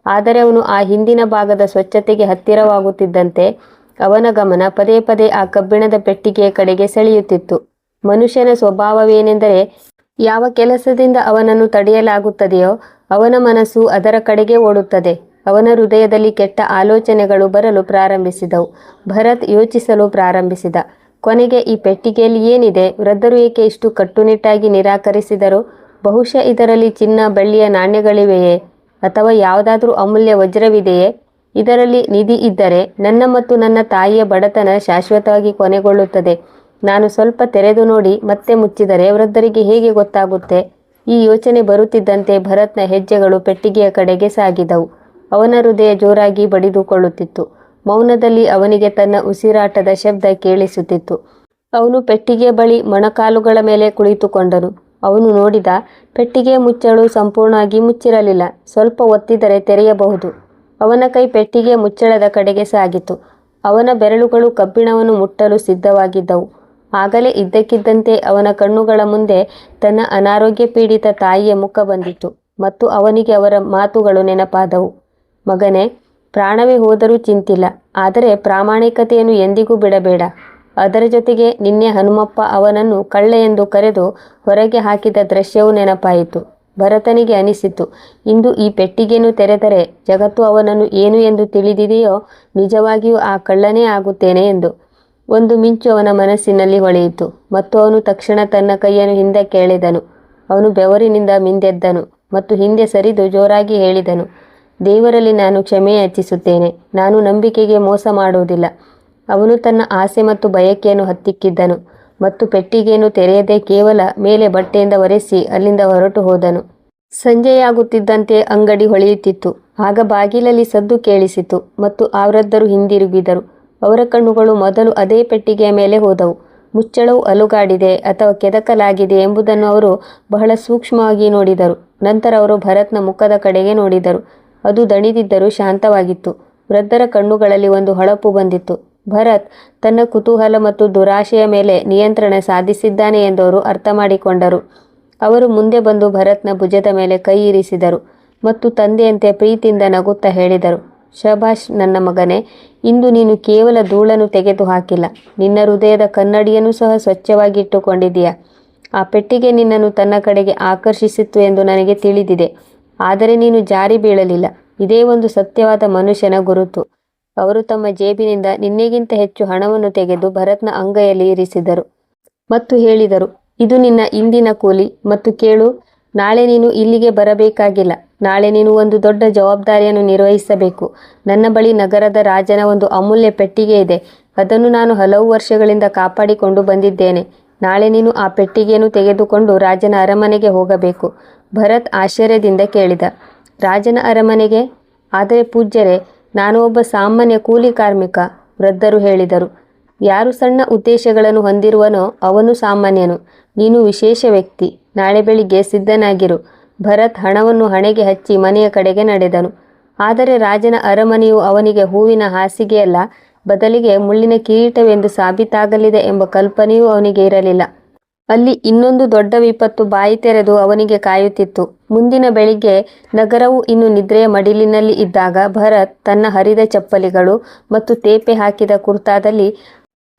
ಆದರೆ ಅವನು ಆ ಹಿಂದಿನ ಭಾಗದ ಸ್ವಚ್ಛತೆಗೆ ಹತ್ತಿರವಾಗುತ್ತಿದ್ದಂತೆ ಅವನ ಗಮನ ಪದೇ ಪದೇ ಆ ಕಬ್ಬಿಣದ ಪೆಟ್ಟಿಗೆಯ ಕಡೆಗೆ ಸೆಳೆಯುತ್ತಿತ್ತು. ಮನುಷ್ಯನ ಸ್ವಭಾವವೇನೆಂದರೆ, ಯಾವ ಕೆಲಸದಿಂದ ಅವನನ್ನು ತಡೆಯಲಾಗುತ್ತದೆಯೋ ಅವನ ಮನಸ್ಸು ಅದರ ಕಡೆಗೆ ಓಡುತ್ತದೆ. ಅವನ ಹೃದಯದಲ್ಲಿ ಕೆಟ್ಟ ಆಲೋಚನೆಗಳು ಬರಲು ಪ್ರಾರಂಭಿಸಿದವು. ಭರತ್ ಯೋಚಿಸಲು ಪ್ರಾರಂಭಿಸಿದ. ಕೊನೆಗೆ ಈ ಪೆಟ್ಟಿಗೆಯಲ್ಲಿ ಏನಿದೆ? ವೃದ್ಧರು ಏಕೆ ಇಷ್ಟು ಕಟ್ಟುನಿಟ್ಟಾಗಿ ನಿರಾಕರಿಸಿದರು? ಬಹುಶಃ ಇದರಲ್ಲಿ ಚಿನ್ನ, ಬೆಳ್ಳಿಯ ನಾಣ್ಯಗಳಿವೆಯೇ? ಅಥವಾ ಯಾವುದಾದ್ರೂ ಅಮೂಲ್ಯ ವಜ್ರವಿದೆಯೇ? ಇದರಲ್ಲಿ ನಿಧಿ ಇದ್ದರೆ ನನ್ನ ಮತ್ತು ನನ್ನ ತಾಯಿಯ ಬಡತನ ಶಾಶ್ವತವಾಗಿ ಕೊನೆಗೊಳ್ಳುತ್ತದೆ. ನಾನು ಸ್ವಲ್ಪ ತೆರೆದು ನೋಡಿ ಮತ್ತೆ ಮುಚ್ಚಿದರೆ ವೃದ್ಧರಿಗೆ ಹೇಗೆ ಗೊತ್ತಾಗುತ್ತೆ? ಈ ಯೋಚನೆ ಬರುತ್ತಿದ್ದಂತೆ ಭರತ್ನ ಹೆಜ್ಜೆಗಳು ಪೆಟ್ಟಿಗೆಯ ಕಡೆಗೆ ಸಾಗಿದವು. ಅವನ ಹೃದಯ ಜೋರಾಗಿ ಬಡಿದುಕೊಳ್ಳುತ್ತಿತ್ತು. ಮೌನದಲ್ಲಿ ಅವನಿಗೆ ತನ್ನ ಉಸಿರಾಟದ ಶಬ್ದ ಕೇಳಿಸುತ್ತಿತ್ತು. ಅವನು ಪೆಟ್ಟಿಗೆಯ ಬಳಿ ಮೊಣಕಾಲುಗಳ ಮೇಲೆ ಕುಳಿತುಕೊಂಡನು. ಅವನು ನೋಡಿದ, ಪೆಟ್ಟಿಗೆಯ ಮುಚ್ಚಳು ಸಂಪೂರ್ಣವಾಗಿ ಮುಚ್ಚಿರಲಿಲ್ಲ. ಸ್ವಲ್ಪ ಒತ್ತಿದರೆ ತೆರೆಯಬಹುದು. ಅವನ ಕೈ ಪೆಟ್ಟಿಗೆಯ ಮುಚ್ಚಳದ ಕಡೆಗೆ ಸಾಗಿತು. ಅವನ ಬೆರಳುಗಳು ಕಬ್ಬಿಣವನ್ನು ಮುಟ್ಟಲು ಸಿದ್ಧವಾಗಿದ್ದವು. ಆಗಲೇ ಇದ್ದಕ್ಕಿದ್ದಂತೆ ಅವನ ಕಣ್ಣುಗಳ ಮುಂದೆ ತನ್ನ ಅನಾರೋಗ್ಯ ಪೀಡಿತ ತಾಯಿಯ ಮುಖ ಬಂದಿತು ಮತ್ತು ಅವನಿಗೆ ಅವರ ಮಾತುಗಳು ನೆನಪಾದವು. ಮಗನೇ, ಪ್ರಾಣವೇ ಹೋದರೂ ಚಿಂತಿಲ್ಲ, ಆದರೆ ಪ್ರಾಮಾಣಿಕತೆಯನ್ನು ಎಂದಿಗೂ ಬಿಡಬೇಡ. ಅದರ ಜೊತೆಗೆ ನಿನ್ನೆ ಹನುಮಪ್ಪ ಅವನನ್ನು ಕಳ್ಳ ಎಂದು ಕರೆದು ಹೊರಗೆ ಹಾಕಿದ ದೃಶ್ಯವೂ ನೆನಪಾಯಿತು. ಭರತನಿಗೆ ಅನಿಸಿತು, ಇಂದು ಈ ಪೆಟ್ಟಿಗೆಯನ್ನು ತೆರೆದರೆ ಜಗತ್ತು ಅವನನ್ನು ಏನು ಎಂದು ತಿಳಿದಿದೆಯೋ ನಿಜವಾಗಿಯೂ ಆ ಕಳ್ಳನೇ ಆಗುತ್ತೇನೆ ಎಂದು. ಒಂದು ಮಿಂಚು ಅವನ ಮನಸ್ಸಿನಲ್ಲಿ ಹೊಳೆಯಿತು ಮತ್ತು ಅವನು ತಕ್ಷಣ ತನ್ನ ಕೈಯನ್ನು ಹಿಂದಕ್ಕೆ ಎಳೆದನು. ಅವನು ಬೆವರಿನಿಂದ ಮಿಂದೆದ್ದನು ಮತ್ತು ಹಿಂದೆ ಸರಿದು ಜೋರಾಗಿ ಹೇಳಿದನು, ದೇವರಲ್ಲಿ ನಾನು ಕ್ಷಮೆ ಯಾಚಿಸುತ್ತೇನೆ. ನಾನು ನಂಬಿಕೆಗೆ ಮೋಸ ಮಾಡುವುದಿಲ್ಲ. ಅವನು ತನ್ನ ಆಸೆ ಮತ್ತು ಬಯಕೆಯನ್ನು ಹತ್ತಿಕ್ಕಿದ್ದನು ಮತ್ತು ಪೆಟ್ಟಿಗೆಯನ್ನು ತೆರೆಯದೆ ಕೇವಲ ಮೇಲೆ ಬಟ್ಟೆಯಿಂದ ಒರೆಸಿ ಅಲ್ಲಿಂದ ಹೊರಟು ಹೋದನು. ಸಂಜೆಯಾಗುತ್ತಿದ್ದಂತೆ ಅಂಗಡಿ ಹೊಳೆಯುತ್ತಿತ್ತು. ಆಗ ಬಾಗಿಲಲ್ಲಿ ಸದ್ದು ಕೇಳಿಸಿತು ಮತ್ತು ಆ ವೃದ್ಧರು ಹಿಂದಿರುಗಿದರು. ಅವರ ಕಣ್ಣುಗಳು ಮೊದಲು ಅದೇ ಪೆಟ್ಟಿಗೆಯ ಮೇಲೆ ಹೋದವು. ಮುಚ್ಚಳವು ಅಲುಗಾಡಿದೆ ಅಥವಾ ಕೆದಕಲಾಗಿದೆ ಎಂಬುದನ್ನು ಅವರು ಬಹಳ ಸೂಕ್ಷ್ಮವಾಗಿ ನೋಡಿದರು. ನಂತರ ಅವರು ಭರತ್ನ ಮುಖದ ಕಡೆಗೆ ನೋಡಿದರು. ಅದು ದಣಿದಿದ್ದರೂ ಶಾಂತವಾಗಿತ್ತು. ವೃದ್ಧರ ಕಣ್ಣುಗಳಲ್ಲಿ ಒಂದು ಹೊಳಪು ಬಂದಿತ್ತು. ಭರತ್ ತನ್ನ ಕುತೂಹಲ ಮತ್ತು ದುರಾಶೆಯ ಮೇಲೆ ನಿಯಂತ್ರಣ ಸಾಧಿಸಿದ್ದಾನೆ ಎಂದು ಅವರು ಅರ್ಥ ಮಾಡಿಕೊಂಡರು. ಅವರು ಮುಂದೆ ಬಂದು ಭರತ್ನ ಭುಜದ ಮೇಲೆ ಕೈ ಇರಿಸಿದರು ಮತ್ತು ತಂದೆಯಂತೆ ಪ್ರೀತಿಯಿಂದ ನಗುತ್ತಾ ಹೇಳಿದರು, ಶಭಾಷ್ ನನ್ನ ಮಗನೇ, ಇಂದು ನೀನು ಕೇವಲ ಧೂಳನ್ನು ತೆಗೆದು ಹಾಕಿಲ್ಲ, ನಿನ್ನ ಹೃದಯದ ಕನ್ನಡಿಯನ್ನು ಸಹ ಸ್ವಚ್ಛವಾಗಿ ಇಟ್ಟುಕೊಂಡಿದ್ದೀಯಾ. ಆ ಪೆಟ್ಟಿಗೆ ನಿನ್ನನ್ನು ತನ್ನ ಕಡೆಗೆ ಆಕರ್ಷಿಸಿತ್ತು ಎಂದು ನನಗೆ ತಿಳಿದಿದೆ, ಆದರೆ ನೀನು ಜಾರಿ ಬೀಳಲಿಲ್ಲ. ಇದೇ ಒಂದು ಸತ್ಯವಾದ ಮನುಷ್ಯನ ಗುರುತು. ಅವರು ತಮ್ಮ ಜೇಬಿನಿಂದ ನಿನ್ನೆಗಿಂತ ಹೆಚ್ಚು ಹಣವನ್ನು ತೆಗೆದು ಭರತ್ನ ಅಂಗೈಯಲ್ಲಿ ಇರಿಸಿದರು ಮತ್ತು ಹೇಳಿದರು, ಇದು ನಿನ್ನ ಇಂದಿನ ಕೂಲಿ ಮತ್ತು ಕೇಳು, ನಾಳೆ ನೀನು ಇಲ್ಲಿಗೆ ಬರಬೇಕಾಗಿಲ್ಲ. ನಾಳೆ ನೀನು ಒಂದು ದೊಡ್ಡ ಜವಾಬ್ದಾರಿಯನ್ನು ನಿರ್ವಹಿಸಬೇಕು. ನನ್ನ ಬಳಿ ನಗರದ ರಾಜನ ಒಂದು ಅಮೂಲ್ಯ ಪೆಟ್ಟಿಗೆ ಇದೆ. ಅದನ್ನು ನಾನು ಹಲವು ವರ್ಷಗಳಿಂದ ಕಾಪಾಡಿಕೊಂಡು ಬಂದಿದ್ದೇನೆ. ನಾಳೆ ನೀನು ಆ ಪೆಟ್ಟಿಗೆಯನ್ನು ತೆಗೆದುಕೊಂಡು ರಾಜನ ಅರಮನೆಗೆ ಹೋಗಬೇಕು. ಭರತ್ ಆಶ್ಚರ್ಯದಿಂದ ಕೇಳಿದ, ರಾಜನ ಅರಮನೆಗೆ? ಆದರೆ ಪೂಜ್ಯರೇ, ನಾನು ಒಬ್ಬ ಸಾಮಾನ್ಯ ಕೂಲಿ ಕಾರ್ಮಿಕ, ವೃದ್ಧರು ಹೇಳಿದರು. ಯಾರು ಸಣ್ಣ ಉದ್ದೇಶಗಳನ್ನು ಹೊಂದಿರುವನೋ ಅವನು ಸಾಮಾನ್ಯನು. ನೀನು ವಿಶೇಷ ವ್ಯಕ್ತಿ. ನಾಳೆ ಬೆಳಿಗ್ಗೆ ಸಿದ್ಧನಾಗಿರು. ಭರತ್ ಹಣವನ್ನು ಹಣೆಗೆ ಹಚ್ಚಿ ಮನೆಯ ಕಡೆಗೆ ನಡೆದನು. ಆದರೆ ರಾಜನ ಅರಮನೆಯು ಅವನಿಗೆ ಹೂವಿನ ಹಾಸಿಗೆಯಲ್ಲ, ಬದಲಿಗೆ ಮುಳ್ಳಿನ ಕಿರೀಟವೆಂದು ಸಾಬೀತಾಗಲಿದೆ ಎಂಬ ಕಲ್ಪನೆಯೂ ಅವನಿಗೆ ಇರಲಿಲ್ಲ. ಅಲ್ಲಿ ಇನ್ನೊಂದು ದೊಡ್ಡ ವಿಪತ್ತು ಬಾಯಿ ತೆರೆದು ಅವನಿಗೆ ಕಾಯುತ್ತಿತ್ತು. ಮುಂದಿನ ಬೆಳಿಗ್ಗೆ ನಗರವು ಇನ್ನು ನಿದ್ರೆಯ ಮಡಿಲಿನಲ್ಲಿ ಇದ್ದಾಗ ಭರತ್ ತನ್ನ ಹರಿದ ಚಪ್ಪಲಿಗಳು ಮತ್ತು ತೇಪೆ ಹಾಕಿದ ಕುರ್ತಾದಲ್ಲಿ,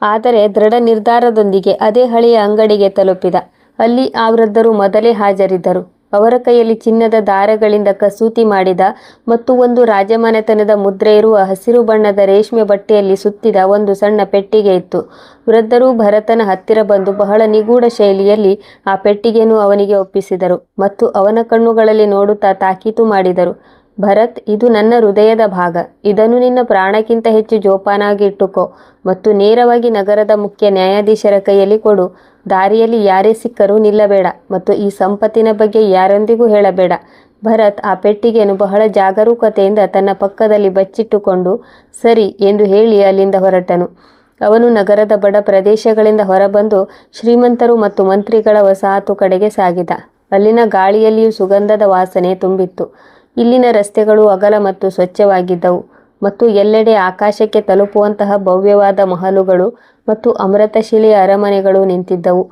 ಆದರೆ ದೃಢ ನಿರ್ಧಾರದೊಂದಿಗೆ ಅದೇ ಹಳೆಯ ಅಂಗಡಿಗೆ ತಲುಪಿದ. ಅಲ್ಲಿ ಆ ವೃದ್ಧರು ಮೊದಲೇ ಹಾಜರಿದ್ದರು. ಅವರ ಕೈಯಲ್ಲಿ ಚಿನ್ನದ ದಾರಗಳಿಂದ ಕಸೂತಿ ಮಾಡಿದ ಮತ್ತು ಒಂದು ರಾಜಮನೆತನದ ಮುದ್ರೆ ಇರುವ ಹಸಿರು ಬಣ್ಣದ ರೇಷ್ಮೆ ಬಟ್ಟೆಯಲ್ಲಿ ಸುತ್ತಿದ ಒಂದು ಸಣ್ಣ ಪೆಟ್ಟಿಗೆ ಇತ್ತು. ವೃದ್ಧರು ಭರತನ ಹತ್ತಿರ ಬಂದು ಬಹಳ ನಿಗೂಢ ಶೈಲಿಯಲ್ಲಿ ಆ ಪೆಟ್ಟಿಗೆಯನ್ನು ಅವನಿಗೆ ಒಪ್ಪಿಸಿದರು ಮತ್ತು ಅವನ ಕಣ್ಣುಗಳಲ್ಲಿ ನೋಡುತ್ತಾ ತಾಕೀತು ಮಾಡಿದರು. ಭರತ್, ಇದು ನನ್ನ ಹೃದಯದ ಭಾಗ. ಇದನ್ನು ನಿನ್ನ ಪ್ರಾಣಕ್ಕಿಂತ ಹೆಚ್ಚು ಜೋಪಾನಾಗಿ ಇಟ್ಟುಕೋ ಮತ್ತು ನೇರವಾಗಿ ನಗರದ ಮುಖ್ಯ ನ್ಯಾಯಾಧೀಶರ ಕೈಯಲ್ಲಿ ಕೊಡು. ದಾರಿಯಲ್ಲಿ ಯಾರೇ ಸಿಕ್ಕರೂ ನಿಲ್ಲಬೇಡ ಮತ್ತು ಈ ಸಂಪತ್ತಿನ ಬಗ್ಗೆ ಯಾರೊಂದಿಗೂ ಹೇಳಬೇಡ. ಭರತ್ ಆ ಪೆಟ್ಟಿಗೆಯನ್ನು ಬಹಳ ಜಾಗರೂಕತೆಯಿಂದ ತನ್ನ ಪಕ್ಕದಲ್ಲಿ ಬಚ್ಚಿಟ್ಟುಕೊಂಡು ಸರಿ ಎಂದು ಹೇಳಿ ಅಲ್ಲಿಂದ ಹೊರಟನು. ಅವನು ನಗರದ ಬಡ ಪ್ರದೇಶಗಳಿಂದ ಹೊರಬಂದು ಶ್ರೀಮಂತರು ಮತ್ತು ಮಂತ್ರಿಗಳ ವಸಾಹತು ಕಡೆಗೆ ಸಾಗಿದ. ಅಲ್ಲಿನ ಗಾಳಿಯಲ್ಲಿಯೂ ಸುಗಂಧದ ವಾಸನೆ ತುಂಬಿತ್ತು. ಇಲ್ಲಿನ ರಸ್ತೆಗಳು ಅಗಲ ಮತ್ತು ಸ್ವಚ್ಛವಾಗಿದ್ದವು ಮತ್ತು ಎಲ್ಲೆಡೆ ಆಕಾಶಕ್ಕೆ ತಲುಪುವಂತಹ ಭವ್ಯವಾದ ಮಹಲುಗಳು ಮತ್ತು ಅಮೃತಶಿಲೆಯ ಅರಮನೆಗಳು ನಿಂತಿದ್ದವು.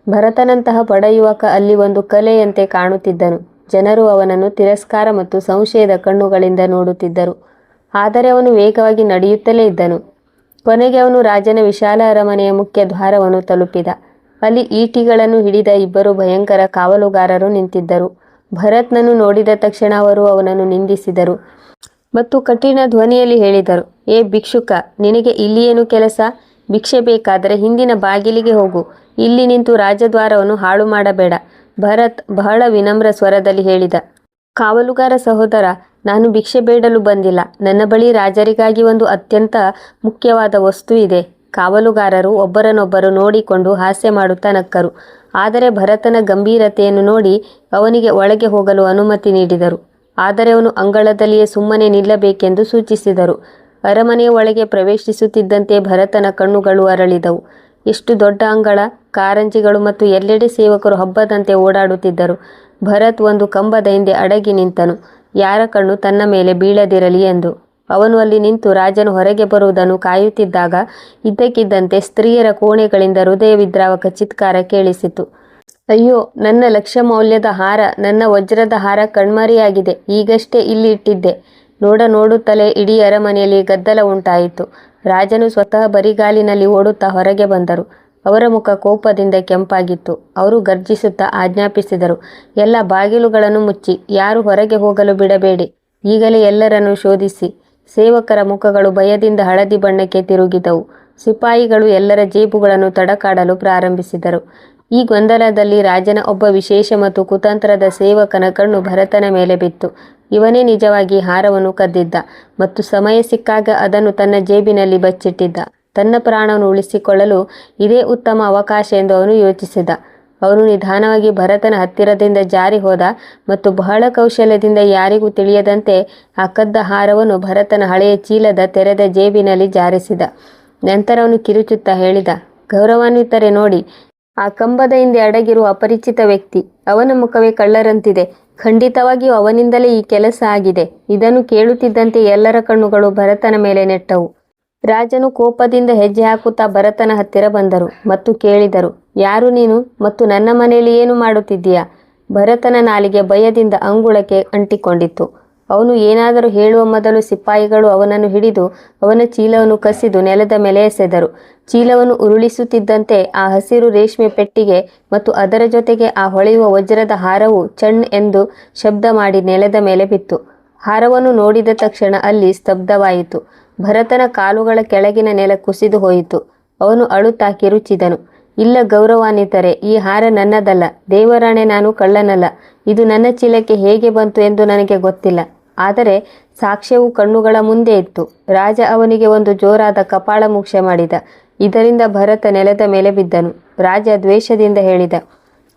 ಭರತನಂತಹ ಬಡ ಯುವಕ ಅಲ್ಲಿ ಒಂದು ಕಲೆಯಂತೆ ಕಾಣುತ್ತಿದ್ದನು. ಜನರು ಅವನನ್ನು ತಿರಸ್ಕಾರ ಮತ್ತು ಸಂಶಯದ ಕಣ್ಣುಗಳಿಂದ ನೋಡುತ್ತಿದ್ದರು. ಆದರೆ ಅವನು ವೇಗವಾಗಿ ನಡೆಯುತ್ತಲೇ ಇದ್ದನು. ಕೊನೆಗೆ ಅವನು ರಾಜನ ವಿಶಾಲ ಅರಮನೆಯ ಮುಖ್ಯ ದ್ವಾರವನ್ನು ತಲುಪಿದ. ಅಲ್ಲಿ ಈಟಿಗಳನ್ನು ಹಿಡಿದ ಇಬ್ಬರು ಭಯಂಕರ ಕಾವಲುಗಾರರು ನಿಂತಿದ್ದರು. ಭರತ್ನನ್ನು ನೋಡಿದ ತಕ್ಷಣ ಅವರು ಅವನನ್ನು ನಿಂದಿಸಿದರು ಮತ್ತು ಕಠಿಣ ಧ್ವನಿಯಲ್ಲಿ ಹೇಳಿದರು, ಏ ಭಿಕ್ಷುಕ, ನಿನಗೆ ಇಲ್ಲಿ ಏನು ಕೆಲಸ? ಭಿಕ್ಷೆ ಬೇಕಾದರೆ ಹಿಂದಿನ ಬಾಗಿಲಿಗೆ ಹೋಗು. ಇಲ್ಲಿ ನಿಂತು ರಾಜದ್ವಾರವನ್ನು ಹಾಳು ಮಾಡಬೇಡ. ಭರತ್ ಬಹಳ ವಿನಮ್ರ ಸ್ವರದಲ್ಲಿ ಹೇಳಿದ, ಕಾವಲುಗಾರ ಸಹೋದರ, ನಾನು ಭಿಕ್ಷೆ ಬೇಡಲು ಬಂದಿಲ್ಲ. ನನ್ನ ಬಳಿ ರಾಜರಿಗಾಗಿ ಒಂದು ಅತ್ಯಂತ ಮುಖ್ಯವಾದ ವಸ್ತು ಇದೆ. ಕಾವಲುಗಾರರು ಒಬ್ಬರನ್ನೊಬ್ಬರು ನೋಡಿಕೊಂಡು ಹಾಸ್ಯ ಮಾಡುತ್ತಾ ನಕ್ಕರು. ಆದರೆ ಭರತನ ಗಂಭೀರತೆಯನ್ನು ನೋಡಿ ಅವನಿಗೆ ಒಳಗೆ ಹೋಗಲು ಅನುಮತಿ ನೀಡಿದರು. ಆದರೆ ಅವನು ಅಂಗಳದಲ್ಲಿಯೇ ಸುಮ್ಮನೆ ನಿಲ್ಲಬೇಕೆಂದು ಸೂಚಿಸಿದರು. ಅರಮನೆಯ ಒಳಗೆ ಪ್ರವೇಶಿಸುತ್ತಿದ್ದಂತೆ ಭರತನ ಕಣ್ಣುಗಳು ಅರಳಿದವು. ಎಷ್ಟು ದೊಡ್ಡ ಅಂಗಳ! ಕಾರಂಜಿಗಳು ಮತ್ತು ಎಲ್ಲೆಡೆ ಸೇವಕರು ಹಬ್ಬದಂತೆ ಓಡಾಡುತ್ತಿದ್ದರು. ಭರತ್ ಒಂದು ಕಂಬದ ಹಿಂದೆ ಅಡಗಿ ನಿಂತನು, ಯಾರ ಕಣ್ಣು ತನ್ನ ಮೇಲೆ ಬೀಳದಿರಲಿ ಎಂದು. ಅವನು ಅಲ್ಲಿ ನಿಂತು ರಾಜನು ಹೊರಗೆ ಬರುವುದನ್ನು ಕಾಯುತ್ತಿದ್ದಾಗ ಇದ್ದಕ್ಕಿದ್ದಂತೆ ಸ್ತ್ರೀಯರ ಕೋಣೆಗಳಿಂದ ಹೃದಯ ವಿದ್ರಾವಕ ಚಿತ್ಕಾರ ಕೇಳಿಸಿತು. ಅಯ್ಯೋ, ನನ್ನ ಲಕ್ಷ ಮೌಲ್ಯದ ಹಾರ, ನನ್ನ ವಜ್ರದ ಹಾರ ಕಣ್ಮರೆಯಾಗಿದೆ. ಈಗಷ್ಟೇ ಇಲ್ಲಿ ಇಟ್ಟಿದ್ದೆ. ನೋಡುತ್ತಲೇ ಇಡೀ ಅರಮನೆಯಲ್ಲಿ ಗದ್ದಲ ಉಂಟಾಯಿತು. ರಾಜನು ಸ್ವತಃ ಬರಿಗಾಲಿನಲ್ಲಿ ಓಡುತ್ತಾ ಹೊರಗೆ ಬಂದರು. ಅವರ ಮುಖ ಕೋಪದಿಂದ ಕೆಂಪಾಗಿತ್ತು. ಅವರು ಗರ್ಜಿಸುತ್ತಾ ಆಜ್ಞಾಪಿಸಿದರು, ಎಲ್ಲ ಬಾಗಿಲುಗಳನ್ನು ಮುಚ್ಚಿ, ಯಾರು ಹೊರಗೆ ಹೋಗಲು ಬಿಡಬೇಡಿ. ಈಗಲೇ ಎಲ್ಲರನ್ನೂ ಶೋಧಿಸಿ. ಸೇವಕರ ಮುಖಗಳು ಭಯದಿಂದ ಹಳದಿ ಬಣ್ಣಕ್ಕೆ ತಿರುಗಿದವು. ಸಿಪಾಯಿಗಳು ಎಲ್ಲರ ಜೇಬುಗಳನ್ನು ತಡಕಾಡಲು ಪ್ರಾರಂಭಿಸಿದರು. ಈ ಗೊಂದಲದಲ್ಲಿ ರಾಜನ ಒಬ್ಬ ವಿಶೇಷ ಮತ್ತು ಕುತಂತ್ರದ ಸೇವಕನ ಕಣ್ಣು ಭರತನ ಮೇಲೆ ಬಿತ್ತು. ಇವನೇ ನಿಜವಾಗಿ ಹಾರವನ್ನು ಕದ್ದಿದ್ದ ಮತ್ತು ಸಮಯ ಸಿಕ್ಕಾಗ ಅದನ್ನು ತನ್ನ ಜೇಬಿನಲ್ಲಿ ಬಚ್ಚಿಟ್ಟಿದ್ದ. ತನ್ನ ಪ್ರಾಣವನ್ನು ಉಳಿಸಿಕೊಳ್ಳಲು ಇದೇ ಉತ್ತಮ ಅವಕಾಶ ಎಂದು ಅವನು ಯೋಚಿಸಿದ. ಅವನು ನಿಧಾನವಾಗಿ ಭರತನ ಹತ್ತಿರದಿಂದ ಜಾರಿ ಹೋದ ಮತ್ತು ಬಹಳ ಕೌಶಲ್ಯದಿಂದ ಯಾರಿಗೂ ತಿಳಿಯದಂತೆ ಆ ಕದ್ದ ಹಾರವನ್ನು ಭರತನ ಹಳೆಯ ಚೀಲದ ತೆರೆದ ಜೇಬಿನಲ್ಲಿ ಜಾರಿಸಿದ. ನಂತರ ಅವನು ಕಿರುಚುತ್ತಾ ಹೇಳಿದ, ಗೌರವಾನ್ವಿತರೆ ನೋಡಿ, ಆ ಕಂಬದ ಹಿಂದೆ ಅಡಗಿರುವ ಅಪರಿಚಿತ ವ್ಯಕ್ತಿ. ಅವನ ಮುಖವೇ ಕಳ್ಳರಂತಿದೆ. ಖಂಡಿತವಾಗಿಯೂ ಅವನಿಂದಲೇ ಈ ಕೆಲಸ ಆಗಿದೆ. ಇದನ್ನು ಕೇಳುತ್ತಿದ್ದಂತೆ ಎಲ್ಲರ ಕಣ್ಣುಗಳು ಭರತನ ಮೇಲೆ ನೆಟ್ಟವು. ರಾಜನು ಕೋಪದಿಂದ ಹೆಜ್ಜೆ ಹಾಕುತ್ತಾ ಭರತನ ಹತ್ತಿರ ಬಂದರು ಮತ್ತು ಕೇಳಿದರು, ಯಾರು ನೀನು ಮತ್ತು ನನ್ನ ಮನೆಯಲ್ಲಿ ಏನು ಮಾಡುತ್ತಿದ್ದೀಯಾ? ಭರತನ ನಾಲಿಗೆ ಭಯದಿಂದ ಅಂಗುಳಕ್ಕೆ ಅಂಟಿಕೊಂಡಿತ್ತು. ಅವನು ಏನಾದರೂ ಹೇಳುವ ಮೊದಲು ಸಿಪಾಯಿಗಳು ಅವನನ್ನು ಹಿಡಿದು ಅವನ ಚೀಲವನ್ನು ಕಸಿದು ನೆಲದ ಮೇಲೆ ಎಸೆದರು. ಚೀಲವನ್ನು ಉರುಳಿಸುತ್ತಿದ್ದಂತೆ ಆ ಹಸಿರು ರೇಷ್ಮೆ ಪೆಟ್ಟಿಗೆ ಮತ್ತು ಅದರ ಜೊತೆಗೆ ಆ ಹೊಳೆಯುವ ವಜ್ರದ ಹಾರವು ಚಣ್ ಎಂದು ಶಬ್ದ ಮಾಡಿ ನೆಲದ ಮೇಲೆ ಬಿತ್ತು. ಹಾರವನ್ನು ನೋಡಿದ ತಕ್ಷಣ ಅಲ್ಲಿ ಸ್ತಬ್ಧವಾಯಿತು. ಭರತನ ಕಾಲುಗಳ ಕೆಳಗಿನ ನೆಲ ಕುಸಿದು ಹೋಯಿತು. ಅವನು ಅಳುತ್ತಾ ಕಿರುಚಿದನು, ಇಲ್ಲ ಗೌರವಾನ್ವಿತರೆ, ಈ ಹಾರ ನನ್ನದಲ್ಲ. ದೇವರಾಣೆ, ನಾನು ಕಳ್ಳನಲ್ಲ. ಇದು ನನ್ನ ಚೀಲಕ್ಕೆ ಹೇಗೆ ಬಂತು ಎಂದು ನನಗೆ ಗೊತ್ತಿಲ್ಲ. ಆದರೆ ಸಾಕ್ಷ್ಯವು ಕಣ್ಣುಗಳ ಮುಂದೆ ಇತ್ತು. ರಾಜ ಅವನಿಗೆ ಒಂದು ಜೋರಾದ ಕಪಾಳ ಮೋಕ್ಷ ಮಾಡಿದ. ಇದರಿಂದ ಭರತ ನೆಲದ ಮೇಲೆ ಬಿದ್ದನು. ರಾಜ ದ್ವೇಷದಿಂದ ಹೇಳಿದ,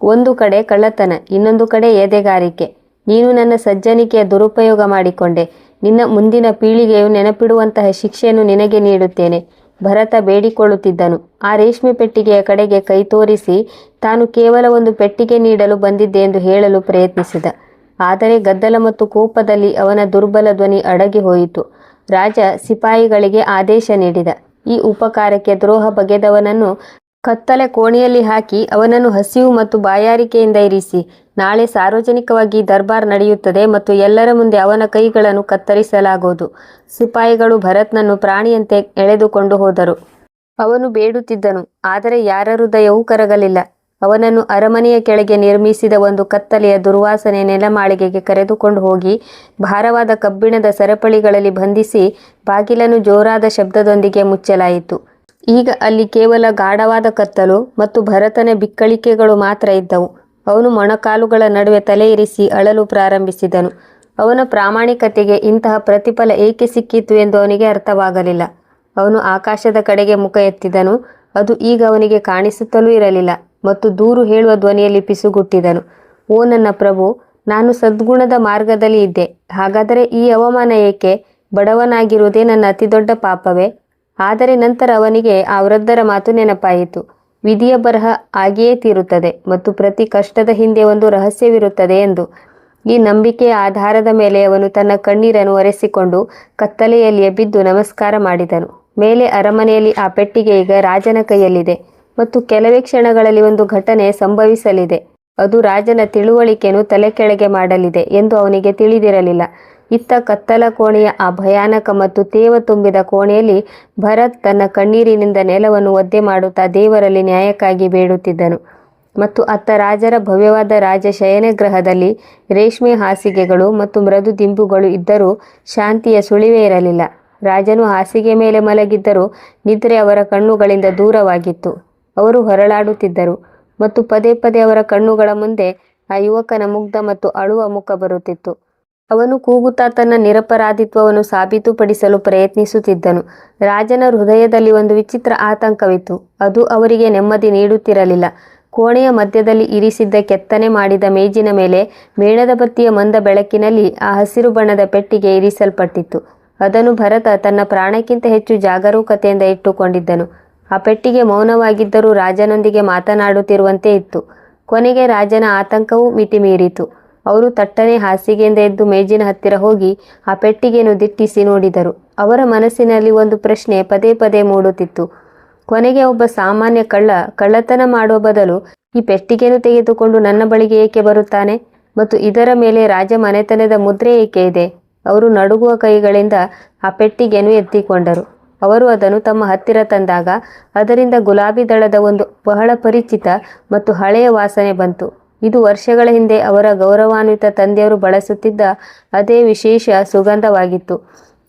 ಒಂದು ಕಡೆ ಕಳ್ಳತನ, ಇನ್ನೊಂದು ಕಡೆ ಎದೆಗಾರಿಕೆ. ನೀನು ನನ್ನ ಸಜ್ಜನಿಕೆಯ ದುರುಪಯೋಗ ಮಾಡಿಕೊಂಡೆ. ನಿನ್ನ ಮುಂದಿನ ಪೀಳಿಗೆಯು ನೆನಪಿಡುವಂತಹ ಶಿಕ್ಷೆಯನ್ನು ನಿನಗೆ ನೀಡುತ್ತೇನೆ. ಭರತ ಬೇಡಿಕೊಳ್ಳುತ್ತಿದ್ದನು. ಆ ರೇಷ್ಮೆ ಪೆಟ್ಟಿಗೆಯ ಕಡೆಗೆ ಕೈ ತೋರಿಸಿ ತಾನು ಕೇವಲ ಒಂದು ಪೆಟ್ಟಿಗೆ ನೀಡಲು ಬಂದಿದ್ದೆ ಎಂದು ಹೇಳಲು ಪ್ರಯತ್ನಿಸಿದ. ಆದರೆ ಗದ್ದಲ ಮತ್ತು ಕೋಪದಲ್ಲಿ ಅವನ ದುರ್ಬಲ ಧ್ವನಿ ಅಡಗಿ ಹೋಯಿತು. ರಾಜ ಸಿಪಾಯಿಗಳಿಗೆ ಆದೇಶ ನೀಡಿದ. ಈ ಉಪಕಾರಕ್ಕೆ ದ್ರೋಹ ಬಗೆದವನನ್ನು ಕತ್ತಲೆ ಕೋಣೆಯಲ್ಲಿ ಹಾಕಿ ಅವನನ್ನು ಹಸಿವು ಮತ್ತು ಬಾಯಾರಿಕೆಯಿಂದ ಇರಿಸಿ. ನಾಳೆ ಸಾರ್ವಜನಿಕವಾಗಿ ದರ್ಬಾರ್ ನಡೆಯುತ್ತದೆ ಮತ್ತು ಎಲ್ಲರ ಮುಂದೆ ಅವನ ಕೈಗಳನ್ನು ಕತ್ತರಿಸಲಾಗುವುದು. ಸಿಪಾಯಿಗಳು ಭರತ್ನನ್ನು ಪ್ರಾಣಿಯಂತೆ ಎಳೆದುಕೊಂಡು ಹೋದರು. ಅವನು ಬೇಡುತ್ತಿದ್ದನು, ಆದರೆ ಯಾರ ಹೃದಯವೂ ಕರಗಲಿಲ್ಲ. ಅವನನ್ನು ಅರಮನೆಯ ಕೆಳಗೆ ನಿರ್ಮಿಸಿದ ಒಂದು ಕತ್ತಲೆಯ ದುರ್ವಾಸನೆ ನೆಲಮಾಳಿಗೆಗೆ ಕರೆದುಕೊಂಡು ಹೋಗಿ ಭಾರವಾದ ಕಬ್ಬಿಣದ ಸರಪಳಿಗಳಲ್ಲಿ ಬಂಧಿಸಿ ಬಾಗಿಲನ್ನು ಜೋರಾದ ಶಬ್ದದೊಂದಿಗೆ ಮುಚ್ಚಲಾಯಿತು. ಈಗ ಅಲ್ಲಿ ಕೇವಲ ಗಾಢವಾದ ಕತ್ತಲು ಮತ್ತು ಭರತನ ಬಿಕ್ಕಳಿಕೆಗಳು ಮಾತ್ರ ಇದ್ದವು. ಅವನು ಮೊಣಕಾಲುಗಳ ನಡುವೆ ತಲೆ ಇರಿಸಿ ಅಳಲು ಪ್ರಾರಂಭಿಸಿದನು. ಅವನ ಪ್ರಾಮಾಣಿಕತೆಗೆ ಇಂತಹ ಪ್ರತಿಫಲ ಏಕೆ ಸಿಕ್ಕಿತು ಎಂದು ಅವನಿಗೆ ಅರ್ಥವಾಗಲಿಲ್ಲ. ಅವನು ಆಕಾಶದ ಕಡೆಗೆ ಮುಖ ಎತ್ತಿದನು. ಅದು ಈಗ ಅವನಿಗೆ ಕಾಣಿಸುತ್ತಲೂ ಇರಲಿಲ್ಲ ಮತ್ತು ದೂರು ಹೇಳುವ ಧ್ವನಿಯಲ್ಲಿ ಪಿಸುಗುಟ್ಟಿದನು. ಓ ನನ್ನ ಪ್ರಭು, ನಾನು ಸದ್ಗುಣದ ಮಾರ್ಗದಲ್ಲಿ ಇದ್ದೆ. ಹಾಗಾದರೆ ಈ ಅವಮಾನ ಏಕೆ? ಬಡವನಾಗಿರುವುದೇ ನನ್ನ ಅತಿದೊಡ್ಡ ಪಾಪವೇ? ಆದರೆ ನಂತರ ಅವನಿಗೆ ಆ ವೃದ್ಧರ ಮಾತು ನೆನಪಾಯಿತು. ವಿಧಿಯ ಬರಹ ಹಾಗೆಯೇ ತೀರುತ್ತದೆ ಮತ್ತು ಪ್ರತಿ ಕಷ್ಟದ ಹಿಂದೆ ಒಂದು ರಹಸ್ಯವಿರುತ್ತದೆ ಎಂದು. ಈ ನಂಬಿಕೆಯ ಆಧಾರದ ಮೇಲೆ ಅವನು ತನ್ನ ಕಣ್ಣೀರನ್ನು ಒರೆಸಿಕೊಂಡು ಕತ್ತಲೆಯಲ್ಲಿಯೇ ಬಿದ್ದು ನಮಸ್ಕಾರ ಮಾಡಿದನು. ಮೇಲೆ ಅರಮನೆಯಲ್ಲಿ ಆ ಪೆಟ್ಟಿಗೆ ಈಗ ರಾಜನ ಕೈಯಲ್ಲಿದೆ ಮತ್ತು ಕೆಲವೇ ಕ್ಷಣಗಳಲ್ಲಿ ಒಂದು ಘಟನೆ ಸಂಭವಿಸಲಿದೆ. ಅದು ರಾಜನ ತಿಳುವಳಿಕೆಯನ್ನು ತಲೆ ಕೆಳಗೆ ಮಾಡಲಿದೆ ಎಂದು ಅವನಿಗೆ ತಿಳಿದಿರಲಿಲ್ಲ. ಇತ್ತ ಕತ್ತಲ ಕೋಣೆಯ ಆ ಭಯಾನಕ ಮತ್ತು ತೇವ ತುಂಬಿದ ಕೋಣೆಯಲ್ಲಿ ಭರತ್ ತನ್ನ ಕಣ್ಣೀರಿನಿಂದ ನೆಲವನ್ನು ಒದ್ದೆ ಮಾಡುತ್ತಾ ದೇವರಲ್ಲಿ ನ್ಯಾಯಕ್ಕಾಗಿ ಬೇಡುತ್ತಿದ್ದನು. ಮತ್ತು ಅತ್ತ ರಾಜರ ಭವ್ಯವಾದ ರಾಜ ಶಯನಗೃಹದಲ್ಲಿ ರೇಷ್ಮೆ ಹಾಸಿಗೆಗಳು ಮತ್ತು ಮೃದು ದಿಂಬುಗಳು ಇದ್ದರೂ ಶಾಂತಿಯ ಸುಳಿವೇ ಇರಲಿಲ್ಲ. ರಾಜನು ಹಾಸಿಗೆ ಮೇಲೆ ಮಲಗಿದ್ದರೂ ನಿದ್ರೆ ಅವರ ಕಣ್ಣುಗಳಿಂದ ದೂರವಾಗಿತ್ತು. ಅವರು ಹೊರಳಾಡುತ್ತಿದ್ದರು ಮತ್ತು ಪದೇ ಪದೇ ಅವರ ಕಣ್ಣುಗಳ ಮುಂದೆ ಆ ಯುವಕನ ಮುಗ್ಧ ಮತ್ತು ಅಳುವ ಮುಖ ಬರುತ್ತಿತ್ತು. ಅವನು ಕೂಗುತ್ತಾ ತನ್ನ ನಿರಪರಾಧಿತ್ವವನ್ನು ಸಾಬೀತುಪಡಿಸಲು ಪ್ರಯತ್ನಿಸುತ್ತಿದ್ದನು. ರಾಜನ ಹೃದಯದಲ್ಲಿ ಒಂದು ವಿಚಿತ್ರ ಆತಂಕವಿತ್ತು. ಅದು ಅವರಿಗೆ ನೆಮ್ಮದಿ ನೀಡುತ್ತಿರಲಿಲ್ಲ. ಕೋಣೆಯ ಮಧ್ಯದಲ್ಲಿ ಇರಿಸಿದ್ದ ಕೆತ್ತನೆ ಮಾಡಿದ ಮೇಜಿನ ಮೇಲೆ ಮೇಣದ ಬತ್ತಿಯ ಮಂದ ಬೆಳಕಿನಲ್ಲಿ ಆ ಹಸಿರು ಬಣ್ಣದ ಪೆಟ್ಟಿಗೆ ಇರಿಸಲ್ಪಟ್ಟಿತ್ತು. ಅದನ್ನು ಭರತ ತನ್ನ ಪ್ರಾಣಕ್ಕಿಂತ ಹೆಚ್ಚು ಜಾಗರೂಕತೆಯಿಂದ ಇಟ್ಟುಕೊಂಡಿದ್ದನು. ಆ ಪೆಟ್ಟಿಗೆ ಮೌನವಾಗಿದ್ದರೂ ರಾಜನೊಂದಿಗೆ ಮಾತನಾಡುತ್ತಿರುವಂತೆ ಇತ್ತು. ಕೊನೆಗೆ ರಾಜನ ಆತಂಕವೂ ಮಿತಿಮೀರಿತು. ಅವರು ತಟ್ಟನೆ ಹಾಸಿಗೆಯಿಂದ ಎದ್ದು ಮೇಜಿನ ಹತ್ತಿರ ಹೋಗಿ ಆ ಪೆಟ್ಟಿಗೆಯನ್ನು ದಿಟ್ಟಿಸಿ ನೋಡಿದರು. ಅವರ ಮನಸ್ಸಿನಲ್ಲಿ ಒಂದು ಪ್ರಶ್ನೆ ಪದೇ ಪದೇ ಮೂಡುತ್ತಿತ್ತು. ಕೊನೆಗೆ ಒಬ್ಬ ಸಾಮಾನ್ಯ ಕಳ್ಳತನ ಮಾಡುವ ಬದಲು ಈ ಪೆಟ್ಟಿಗೆಯನ್ನು ತೆಗೆದುಕೊಂಡು ನನ್ನ ಬಳಿಗೆ ಏಕೆ ಬರುತ್ತಾನೆ ಮತ್ತು ಇದರ ಮೇಲೆ ರಾಜ ಮನೆತನದ ಮುದ್ರೆ ಏಕೆ ಇದೆ? ಅವರು ನಡುಗುವ ಕೈಗಳಿಂದ ಆ ಪೆಟ್ಟಿಗೆಯನ್ನು ಎತ್ತಿಕೊಂಡರು. ಅವರು ಅದನ್ನು ತಮ್ಮ ಹತ್ತಿರ ತಂದಾಗ ಅದರಿಂದ ಗುಲಾಬಿ ದಳದ ಒಂದು ಬಹಳ ಪರಿಚಿತ ಮತ್ತು ಹಳೆಯ ವಾಸನೆ ಬಂತು. ಇದು ವರ್ಷಗಳ ಹಿಂದೆ ಅವರ ಗೌರವಾನ್ವಿತ ತಂದೆಯವರು ಬಳಸುತ್ತಿದ್ದ ಅದೇ ವಿಶೇಷ ಸುಗಂಧವಾಗಿತ್ತು.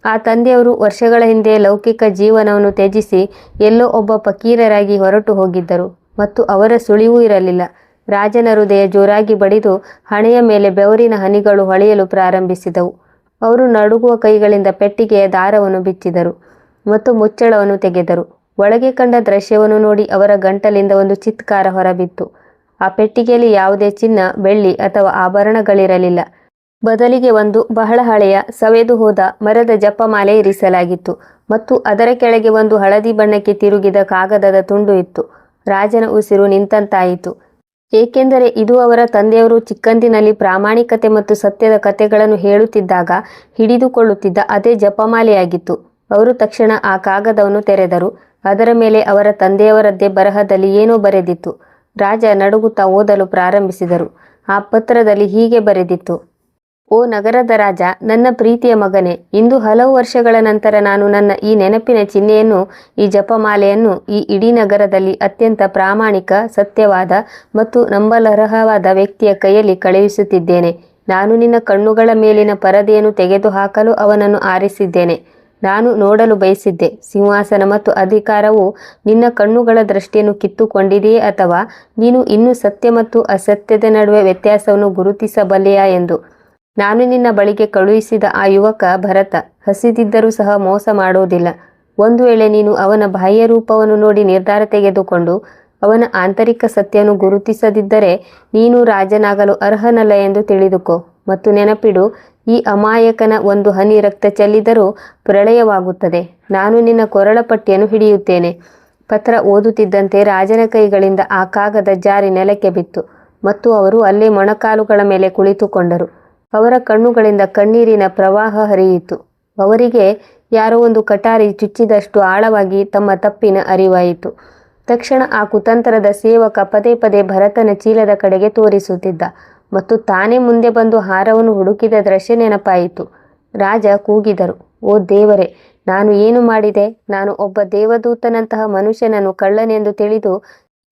ಆ ತಂದೆಯವರು ವರ್ಷಗಳ ಹಿಂದೆ ಲೌಕಿಕ ಜೀವನವನ್ನು ತ್ಯಜಿಸಿ ಎಲ್ಲೋ ಒಬ್ಬ ಫಕೀರರಾಗಿ ಹೊರಟು ಹೋಗಿದ್ದರು ಮತ್ತು ಅವರ ಸುಳಿವೂ ಇರಲಿಲ್ಲ. ರಾಜನ ಹೃದಯ ಜೋರಾಗಿ ಬಡಿದು ಹಣೆಯ ಮೇಲೆ ಬೆವರಿನ ಹನಿಗಳು ಹೊಳೆಯಲು ಪ್ರಾರಂಭಿಸಿದವು. ಅವರು ನಡುಗುವ ಕೈಗಳಿಂದ ಪೆಟ್ಟಿಗೆಯ ದಾರವನ್ನು ಬಿಚ್ಚಿದರು ಮತ್ತು ಮುಚ್ಚಳವನ್ನು ತೆಗೆದರು. ಒಳಗೆ ಕಂಡ ದೃಶ್ಯವನ್ನು ನೋಡಿ ಅವರ ಗಂಟಲಿಂದ ಒಂದು ಚಿತ್ಕಾರ ಹೊರಬಿತ್ತು. ಆ ಪೆಟ್ಟಿಗೆಯಲ್ಲಿ ಯಾವುದೇ ಚಿನ್ನ, ಬೆಳ್ಳಿ ಅಥವಾ ಆಭರಣಗಳಿರಲಿಲ್ಲ. ಬದಲಿಗೆ ಒಂದು ಬಹಳ ಹಳೆಯ ಸವೆದು ಹೋದ ಮರದ ಜಪಮಾಲೆ ಇರಿಸಲಾಗಿತ್ತು ಮತ್ತು ಅದರ ಕೆಳಗೆ ಒಂದು ಹಳದಿ ಬಣ್ಣಕ್ಕೆ ತಿರುಗಿದ ಕಾಗದದ ತುಂಡು ಇತ್ತು. ರಾಜನ ಉಸಿರು ನಿಂತಂತಾಯಿತು. ಏಕೆಂದರೆ ಇದು ಅವರ ತಂದೆಯವರು ಚಿಕ್ಕಂದಿನಲ್ಲಿ ಪ್ರಾಮಾಣಿಕತೆ ಮತ್ತು ಸತ್ಯದ ಕಥೆಗಳನ್ನು ಹೇಳುತ್ತಿದ್ದಾಗ ಹಿಡಿದುಕೊಳ್ಳುತ್ತಿದ್ದ ಅದೇ ಜಪಮಾಲೆಯಾಗಿತ್ತು. ಅವರು ತಕ್ಷಣ ಆ ಕಾಗದವನ್ನು ತೆರೆದರು. ಅದರ ಮೇಲೆ ಅವರ ತಂದೆಯವರದ್ದೇ ಬರಹದಲ್ಲಿ ಏನೋ ಬರೆದಿತ್ತು. ರಾಜ ನಡುಗುತ್ತಾ ಓದಲು ಪ್ರಾರಂಭಿಸಿದರು. ಆ ಪತ್ರದಲ್ಲಿ ಹೀಗೆ ಬರೆದಿತ್ತು: ಓ ನಗರದ ರಾಜ, ನನ್ನ ಪ್ರೀತಿಯ ಮಗನೇ, ಇಂದು ಹಲವು ವರ್ಷಗಳ ನಂತರ ನಾನು ನನ್ನ ಈ ನೆನಪಿನ ಚಿಹ್ನೆಯನ್ನು, ಈ ಜಪಮಾಲೆಯನ್ನು ಈ ಇಡೀ ನಗರದಲ್ಲಿ ಅತ್ಯಂತ ಪ್ರಾಮಾಣಿಕ, ಸತ್ಯವಾದ ಮತ್ತು ನಂಬಲರ್ಹವಾದ ವ್ಯಕ್ತಿಯ ಕೈಯಲ್ಲಿ ಕಳುಹಿಸುತ್ತಿದ್ದೇನೆ. ನಾನು ನಿನ್ನ ಕಣ್ಣುಗಳ ಮೇಲಿನ ಪರದೆಯನ್ನು ತೆಗೆದುಹಾಕಲು ಅವನನ್ನು ಆರಿಸಿದ್ದೇನೆ. ನಾನು ನೋಡಲು ಬಯಸಿದ್ದೆ. ಸಿಂಹಾಸನ ಮತ್ತು ಅಧಿಕಾರವು ನಿನ್ನ ಕಣ್ಣುಗಳ ದೃಷ್ಟಿಯನ್ನು ಕಿತ್ತುಕೊಂಡಿದೆಯೇ, ಅಥವಾ ನೀನು ಇನ್ನೂ ಸತ್ಯ ಮತ್ತು ಅಸತ್ಯದ ನಡುವೆ ವ್ಯತ್ಯಾಸವನ್ನು ಗುರುತಿಸಬಲ್ಲೆಯಾ ಎಂದು. ನಾನು ನಿನ್ನ ಬಳಿಗೆ ಕಳುಹಿಸಿದ ಆ ಯುವಕ ಭರತ ಹಸಿದಿದ್ದರೂ ಸಹ ಮೋಸ ಮಾಡುವುದಿಲ್ಲ. ಒಂದು ವೇಳೆ ನೀನು ಅವನ ಬಾಹ್ಯ ರೂಪವನ್ನು ನೋಡಿ ನಿರ್ಧಾರ ತೆಗೆದುಕೊಂಡು ಅವನ ಆಂತರಿಕ ಸತ್ಯವನ್ನು ಗುರುತಿಸದಿದ್ದರೆ ನೀನು ರಾಜನಾಗಲು ಅರ್ಹನಲ್ಲ ಎಂದು ತಿಳಿದುಕೋ. ಮತ್ತು ನೆನಪಿಡು, ಈ ಅಮಾಯಕನ ಒಂದು ಹನಿ ರಕ್ತ ಚೆಲ್ಲಿದರೂ ಪ್ರಳಯವಾಗುತ್ತದೆ. ನಾನು ನಿನ್ನ ಕೊರಳ ಪಟ್ಟಿಯನ್ನು ಹಿಡಿಯುತ್ತೇನೆ. ಪತ್ರ ಓದುತ್ತಿದ್ದಂತೆ ರಾಜನ ಕೈಗಳಿಂದ ಆ ಕಾಗದ ಜಾರಿ ನೆಲಕ್ಕೆ ಬಿತ್ತು ಮತ್ತು ಅವರು ಅಲ್ಲೇ ಮೊಣಕಾಲುಗಳ ಮೇಲೆ ಕುಳಿತುಕೊಂಡರು. ಅವರ ಕಣ್ಣುಗಳಿಂದ ಕಣ್ಣೀರಿನ ಪ್ರವಾಹ ಹರಿಯಿತು. ಅವರಿಗೆ ಯಾರೋ ಒಂದು ಕಟಾರಿ ಚುಚ್ಚಿದಷ್ಟು ಆಳವಾಗಿ ತಮ್ಮ ತಪ್ಪಿನ ಅರಿವಾಯಿತು. ತಕ್ಷಣ ಆ ಕುತಂತ್ರದ ಸೇವಕ ಪದೇ ಪದೇ ಭರತನ ಚೀಲದ ಕಡೆಗೆ ತೋರಿಸುತ್ತಿದ್ದ ಮತ್ತು ತಾನೇ ಮುಂದೆ ಬಂದು ಹಾರವನ್ನು ಹುಡುಕಿದ ದೃಶ್ಯ ನೆನಪಾಯಿತು. ರಾಜ ಕೂಗಿದರು, ಓ ದೇವರೇ, ನಾನು ಏನು ಮಾಡಿದೆ? ನಾನು ಒಬ್ಬ ದೇವದೂತನಂತಹ ಮನುಷ್ಯನನ್ನು ಕಳ್ಳನೆಂದು ತಿಳಿದು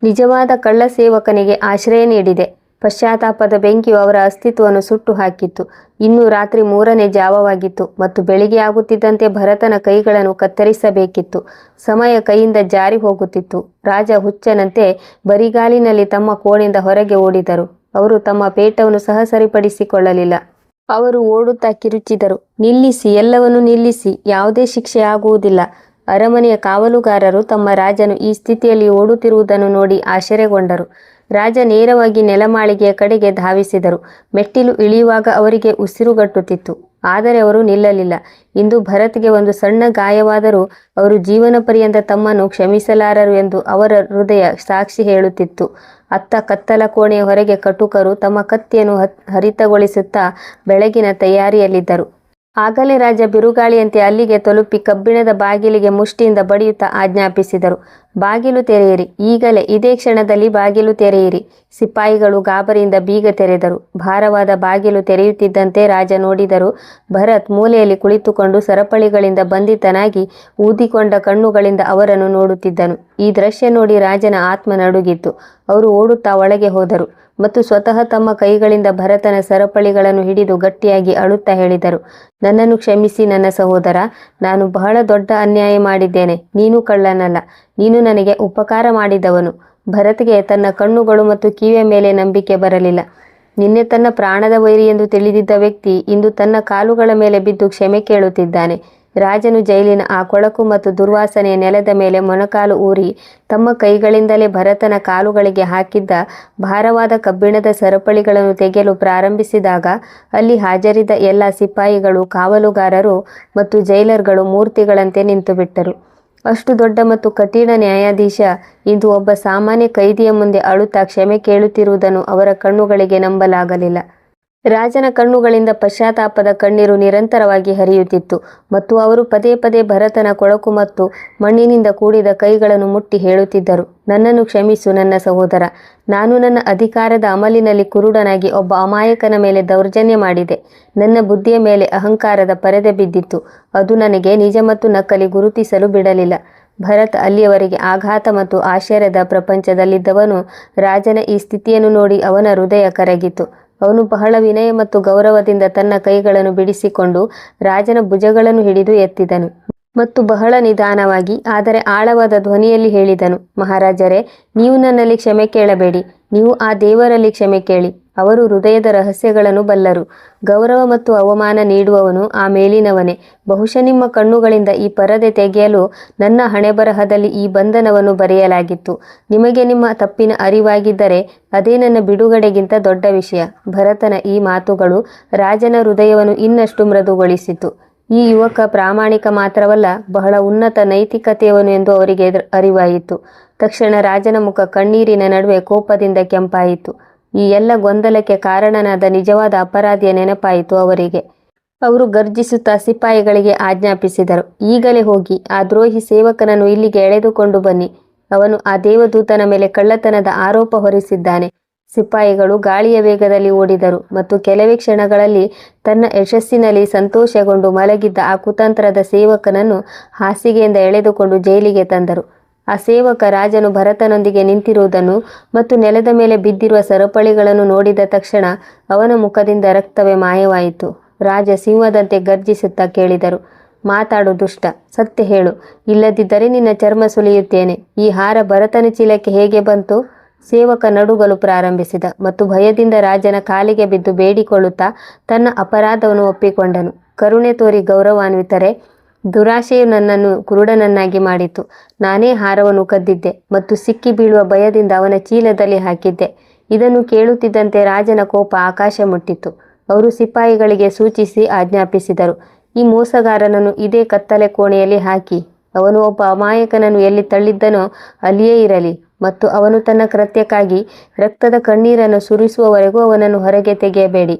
ನಿಜವಾದ ಕಳ್ಳ ಸೇವಕನಿಗೆ ಆಶ್ರಯ ನೀಡಿದೆ. ಪಶ್ಚಾತ್ತಾಪದ ಬೆಂಕಿಯು ಅವರ ಅಸ್ತಿತ್ವವನ್ನು ಸುಟ್ಟು ಹಾಕಿತ್ತು. ಇನ್ನು ರಾತ್ರಿ 3ನೇ ಜಾವವಾಗಿತ್ತು ಮತ್ತು ಬೆಳಿಗ್ಗೆ ಆಗುತ್ತಿದ್ದಂತೆ ಭರತನ ಕೈಗಳನ್ನು ಕತ್ತರಿಸಬೇಕಿತ್ತು. ಸಮಯ ಕೈಯಿಂದ ಜಾರಿ ಹೋಗುತ್ತಿತ್ತು. ರಾಜ ಹುಚ್ಚನಂತೆ ಬರಿಗಾಲಿನಲ್ಲಿ ತಮ್ಮ ಕೋಣೆಯಿಂದ ಹೊರಗೆ ಓಡಿದರು. ಅವರು ತಮ್ಮ ಪೇಟವನ್ನು ಸಹ ಸರಿಪಡಿಸಿಕೊಳ್ಳಲಿಲ್ಲ. ಅವರು ಓಡುತ್ತಾ ಕಿರುಚಿದರು, ನಿಲ್ಲಿಸಿ, ಎಲ್ಲವನ್ನೂ ನಿಲ್ಲಿಸಿ, ಯಾವುದೇ ಶಿಕ್ಷೆ ಆಗುವುದಿಲ್ಲ. ಅರಮನೆಯ ಕಾವಲುಗಾರರು ತಮ್ಮ ರಾಜನು ಈ ಸ್ಥಿತಿಯಲ್ಲಿ ಓಡುತ್ತಿರುವುದನ್ನು ನೋಡಿ ಆಶ್ಚರ್ಯಗೊಂಡರು. ರಾಜ ನೇರವಾಗಿ ನೆಲಮಾಳಿಗೆಯ ಕಡೆಗೆ ಧಾವಿಸಿದರು. ಮೆಟ್ಟಿಲು ಇಳಿಯುವಾಗ ಅವರಿಗೆ ಉಸಿರುಗಟ್ಟುತ್ತಿತ್ತು, ಆದರೆ ಅವರು ನಿಲ್ಲಲಿಲ್ಲ. ಇಂದು ಭರತ್ಗೆ ಒಂದು ಸಣ್ಣ ಗಾಯವಾದರೂ ಅವರು ಜೀವನ ಪರ್ಯಂತ ತಮ್ಮನ್ನು ಕ್ಷಮಿಸಲಾರರು ಎಂದು ಅವರ ಹೃದಯ ಸಾಕ್ಷಿ ಹೇಳುತ್ತಿತ್ತು. ಅತ್ತ ಕತ್ತಲ ಕೋಣೆಯ ಹೊರಗೆ ಕಟುಕರು ತಮ್ಮ ಕತ್ತಿಯನ್ನು ಹರಿತಗೊಳಿಸುತ್ತಾ ಬೆಳಗಿನ ತಯಾರಿಯಲ್ಲಿದ್ದರು. ಆಗಲೇ ರಾಜ ಬಿರುಗಾಳಿಯಂತೆ ಅಲ್ಲಿಗೆ ತಲುಪಿ ಕಬ್ಬಿಣದ ಬಾಗಿಲಿಗೆ ಮುಷ್ಟಿಯಿಂದ ಬಡಿಯುತ್ತಾ ಆಜ್ಞಾಪಿಸಿದರು, ಬಾಗಿಲು ತೆರೆಯಿರಿ, ಈಗಲೇ, ಇದೇ ಕ್ಷಣದಲ್ಲಿ ಬಾಗಿಲು ತೆರೆಯಿರಿ. ಸಿಪಾಯಿಗಳು ಗಾಬರಿಯಿಂದ ಬೀಗ ತೆರೆದರು. ಭಾರವಾದ ಬಾಗಿಲು ತೆರೆಯುತ್ತಿದ್ದಂತೆ ರಾಜ ನೋಡಿದರು. ಭರತ್ ಮೂಲೆಯಲ್ಲಿ ಕುಳಿತುಕೊಂಡು ಸರಪಳಿಗಳಿಂದ ಬಂಧಿತನಾಗಿ ಊದಿಕೊಂಡ ಕಣ್ಣುಗಳಿಂದ ಅವರನ್ನು ನೋಡುತ್ತಿದ್ದನು. ಈ ದೃಶ್ಯ ನೋಡಿ ರಾಜನ ಆತ್ಮ ನಡುಗಿತು. ಅವರು ಓಡುತ್ತಾ ಒಳಗೆ ಹೋದರು ಮತ್ತು ಸ್ವತಃ ತಮ್ಮ ಕೈಗಳಿಂದ ಭರತನ ಸರಪಳಿಗಳನ್ನು ಹಿಡಿದು ಗಟ್ಟಿಯಾಗಿ ಅಳುತ್ತಾ ಹೇಳಿದರು, ನನ್ನನ್ನು ಕ್ಷಮಿಸಿ ನನ್ನ ಸಹೋದರ, ನಾನು ಬಹಳ ದೊಡ್ಡ ಅನ್ಯಾಯ ಮಾಡಿದ್ದೇನೆ. ನೀನು ಕಳ್ಳನಲ್ಲ, ನೀನು ನನಗೆ ಉಪಕಾರ ಮಾಡಿದವನು. ಭರತ್ಗೆ ತನ್ನ ಕಣ್ಣುಗಳು ಮತ್ತು ಕಿವಿಯ ಮೇಲೆ ನಂಬಿಕೆ ಬರಲಿಲ್ಲ. ನಿನ್ನೆ ತನ್ನ ಪ್ರಾಣದ ವೈರಿ ಎಂದು ತಿಳಿದಿದ್ದ ವ್ಯಕ್ತಿ ಇಂದು ತನ್ನ ಕಾಲುಗಳ ಮೇಲೆ ಬಿದ್ದು ಕ್ಷಮೆ ಕೇಳುತ್ತಿದ್ದಾನೆ. ರಾಜನು ಜೈಲಿನ ಆ ಕೊಳಕು ಮತ್ತು ದುರ್ವಾಸನೆಯ ನೆಲದ ಮೇಲೆ ಮೊಣಕಾಲು ಊರಿ ತಮ್ಮ ಕೈಗಳಿಂದಲೇ ಭರತನ ಕಾಲುಗಳಿಗೆ ಹಾಕಿದ್ದ ಭಾರವಾದ ಕಬ್ಬಿಣದ ಸರಪಳಿಗಳನ್ನು ತೆಗೆಯಲು ಪ್ರಾರಂಭಿಸಿದಾಗ ಅಲ್ಲಿ ಹಾಜರಿದ್ದ ಎಲ್ಲ ಸಿಪಾಯಿಗಳು, ಕಾವಲುಗಾರರು ಮತ್ತು ಜೈಲರ್ಗಳು ಮೂರ್ತಿಗಳಂತೆ ನಿಂತುಬಿಟ್ಟರು. ಅಷ್ಟು ದೊಡ್ಡ ಮತ್ತು ಕಠಿಣ ನ್ಯಾಯಾಧೀಶ ಇಂದು ಒಬ್ಬ ಸಾಮಾನ್ಯ ಕೈದಿಯ ಮುಂದೆ ಅಳುತ್ತಾ ಕ್ಷಮೆ ಕೇಳುತ್ತಿರುವುದನ್ನು ಅವರ ಕಣ್ಣುಗಳಿಗೆ ನಂಬಲಾಗಲಿಲ್ಲ. ರಾಜನ ಕಣ್ಣುಗಳಿಂದ ಪಶ್ಚಾತ್ತಾಪದ ಕಣ್ಣೀರು ನಿರಂತರವಾಗಿ ಹರಿಯುತ್ತಿತ್ತು ಮತ್ತು ಅವರು ಪದೇ ಪದೇ ಭರತನ ಕೊಳಕು ಮತ್ತು ಮಣ್ಣಿನಿಂದ ಕೂಡಿದ ಕೈಗಳನ್ನು ಮುಟ್ಟಿ ಹೇಳುತ್ತಿದ್ದರು, ನನ್ನನ್ನು ಕ್ಷಮಿಸು ನನ್ನ ಸಹೋದರ. ನಾನು ನನ್ನ ಅಧಿಕಾರದ ಅಮಲಿನಲ್ಲಿ ಕುರುಡನಾಗಿ ಒಬ್ಬ ಅಮಾಯಕನ ಮೇಲೆ ದೌರ್ಜನ್ಯ ಮಾಡಿದೆ. ನನ್ನ ಬುದ್ಧಿಯ ಮೇಲೆ ಅಹಂಕಾರದ ಪರದೆ ಬಿದ್ದಿತ್ತು. ಅದು ನನಗೆ ನಿಜ ಮತ್ತು ನಕಲಿ ಗುರುತಿಸಲು ಬಿಡಲಿಲ್ಲ. ಭರತ್ ಅಲ್ಲಿಯವರೆಗೆ ಆಘಾತ ಮತ್ತು ಆಶ್ಚರ್ಯದ ಪ್ರಪಂಚದಲ್ಲಿದ್ದವನು ರಾಜನ ಈ ಸ್ಥಿತಿಯನ್ನು ನೋಡಿ ಅವನ ಹೃದಯ ಕರಗಿತು. ಅವನು ಬಹಳ ವಿನಯ ಮತ್ತು ಗೌರವದಿಂದ ತನ್ನ ಕೈಗಳನ್ನು ಬಿಡಿಸಿಕೊಂಡು ರಾಜನ ಭುಜಗಳನ್ನು ಹಿಡಿದು ಎತ್ತಿದನು ಮತ್ತು ಬಹಳ ನಿಧಾನವಾಗಿ ಆದರೆ ಆಳವಾದ ಧ್ವನಿಯಲ್ಲಿ ಹೇಳಿದನು, ಮಹಾರಾಜರೇ, ನೀವು ನನ್ನಲ್ಲಿ ಕ್ಷಮೆ ಕೇಳಬೇಡಿ, ನೀವು ಆ ದೇವರಲ್ಲಿ ಕ್ಷಮೆ ಕೇಳಿ. ಅವರು ಹೃದಯದ ರಹಸ್ಯಗಳನ್ನು ಬಲ್ಲರು. ಗೌರವ ಮತ್ತು ಅವಮಾನ ನೀಡುವವನು ಆ ಮೇಲಿನವನೇ. ಬಹುಶಃ ನಿಮ್ಮ ಕಣ್ಣುಗಳಿಂದ ಈ ಪರದೆ ತೆಗೆಯಲು ನನ್ನ ಹಣೆಬರಹದಲ್ಲಿ ಈ ಬಂಧನವನ್ನು ಬರೆಯಲಾಗಿತ್ತು. ನಿಮಗೆ ನಿಮ್ಮ ತಪ್ಪಿನ ಅರಿವಾಗಿದ್ದರೆ ಅದೇ ನನ್ನ ಬಿಡುಗಡೆಗಿಂತ ದೊಡ್ಡ ವಿಷಯ. ಭರತನ ಈ ಮಾತುಗಳು ರಾಜನ ಹೃದಯವನ್ನು ಇನ್ನಷ್ಟು ಮೃದುಗೊಳಿಸಿತು. ಈ ಯುವಕ ಪ್ರಾಮಾಣಿಕ ಮಾತ್ರವಲ್ಲ, ಬಹಳ ಉನ್ನತ ನೈತಿಕತೆಯವನು ಎಂದು ಅವರಿಗೆ ಅರಿವಾಯಿತು. ತಕ್ಷಣ ರಾಜನ ಮುಖ ಕಣ್ಣೀರಿನ ನಡುವೆ ಕೋಪದಿಂದ ಕೆಂಪಾಯಿತು. ಈ ಎಲ್ಲ ಗೊಂದಲಕ್ಕೆ ಕಾರಣನಾದ ನಿಜವಾದ ಅಪರಾಧಿಯ ನೆನಪಾಯಿತು ಅವರಿಗೆ. ಅವರು ಗರ್ಜಿಸುತ್ತಾ ಸಿಪಾಯಿಗಳಿಗೆ ಆಜ್ಞಾಪಿಸಿದರು, ಈಗಲೇ ಹೋಗಿ ಆ ದ್ರೋಹಿ ಸೇವಕನನ್ನು ಇಲ್ಲಿಗೆ ಎಳೆದುಕೊಂಡು ಬನ್ನಿ. ಅವನು ಆ ದೇವದೂತನ ಮೇಲೆ ಕಳ್ಳತನದ ಆರೋಪ ಹೊರಿಸಿದ್ದಾನೆ. ಸಿಪಾಯಿಗಳು ಗಾಳಿಯ ವೇಗದಲ್ಲಿ ಓಡಿದರು ಮತ್ತು ಕೆಲವೇ ಕ್ಷಣಗಳಲ್ಲಿ ತನ್ನ ಯಶಸ್ಸಿನಲ್ಲಿ ಸಂತೋಷಗೊಂಡು ಮಲಗಿದ್ದ ಆ ಕುತಂತ್ರದ ಸೇವಕನನ್ನು ಹಾಸಿಗೆಯಿಂದ ಎಳೆದುಕೊಂಡು ಜೈಲಿಗೆ ತಂದರು. ಆ ಸೇವಕ ರಾಜನು ಭರತನೊಂದಿಗೆ ನಿಂತಿರುವುದನ್ನು ಮತ್ತು ನೆಲದ ಮೇಲೆ ಬಿದ್ದಿರುವ ಸರಪಳಿಗಳನ್ನು ನೋಡಿದ ತಕ್ಷಣ ಅವನ ಮುಖದಿಂದ ರಕ್ತವೇ ಮಾಯವಾಯಿತು. ರಾಜ ಸಿಂಹದಂತೆ ಗರ್ಜಿಸುತ್ತಾ ಕೇಳಿದರು, ಮಾತಾಡು ದುಷ್ಟ, ಸತ್ಯ ಹೇಳು, ಇಲ್ಲದಿದ್ದರೆ ನಿನ್ನ ಚರ್ಮ ಸುಲಿಯುತ್ತೇನೆ. ಈ ಹಾರ ಭರತನ ಚೀಲಕ್ಕೆ ಹೇಗೆ ಬಂತು? ಸೇವಕ ನಡುಗಲು ಪ್ರಾರಂಭಿಸಿದ ಮತ್ತು ಭಯದಿಂದ ರಾಜನ ಕಾಲಿಗೆ ಬಿದ್ದು ಬೇಡಿಕೊಳ್ಳುತ್ತಾ ತನ್ನ ಅಪರಾಧವನ್ನು ಒಪ್ಪಿಕೊಂಡನು. ಕರುಣೆ ತೋರಿ ಗೌರವಾನ್ವಿತರೆ, ದುರಾಶೆಯು ನನ್ನನ್ನು ಕುರುಡನನ್ನಾಗಿ ಮಾಡಿತು. ನಾನೇ ಹಾರವನ್ನು ಕದ್ದಿದ್ದೆ ಮತ್ತು ಸಿಕ್ಕಿ ಬೀಳುವ ಭಯದಿಂದ ಅವನ ಚೀಲದಲ್ಲಿ ಹಾಕಿದ್ದೆ. ಇದನ್ನು ಕೇಳುತ್ತಿದ್ದಂತೆ ರಾಜನ ಕೋಪ ಆಕಾಶ ಮುಟ್ಟಿತು. ಅವರು ಸಿಪಾಯಿಗಳಿಗೆ ಸೂಚಿಸಿ ಆಜ್ಞಾಪಿಸಿದರು, ಈ ಮೋಸಗಾರನನ್ನು ಇದೇ ಕತ್ತಲೆ ಕೋಣೆಯಲ್ಲಿ ಹಾಕಿ. ಅವನು ಒಬ್ಬ ಅಮಾಯಕನನ್ನು ಎಲ್ಲಿ ತಳ್ಳಿದ್ದನೋ ಅಲ್ಲಿಯೇ ಇರಲಿ ಮತ್ತು ಅವನು ತನ್ನ ಕೃತ್ಯಕ್ಕಾಗಿ ರಕ್ತದ ಕಣ್ಣೀರನ್ನು ಸುರಿಸುವವರೆಗೂ ಅವನನ್ನು ಹೊರಗೆ ತೆಗೆಯಬೇಡಿ.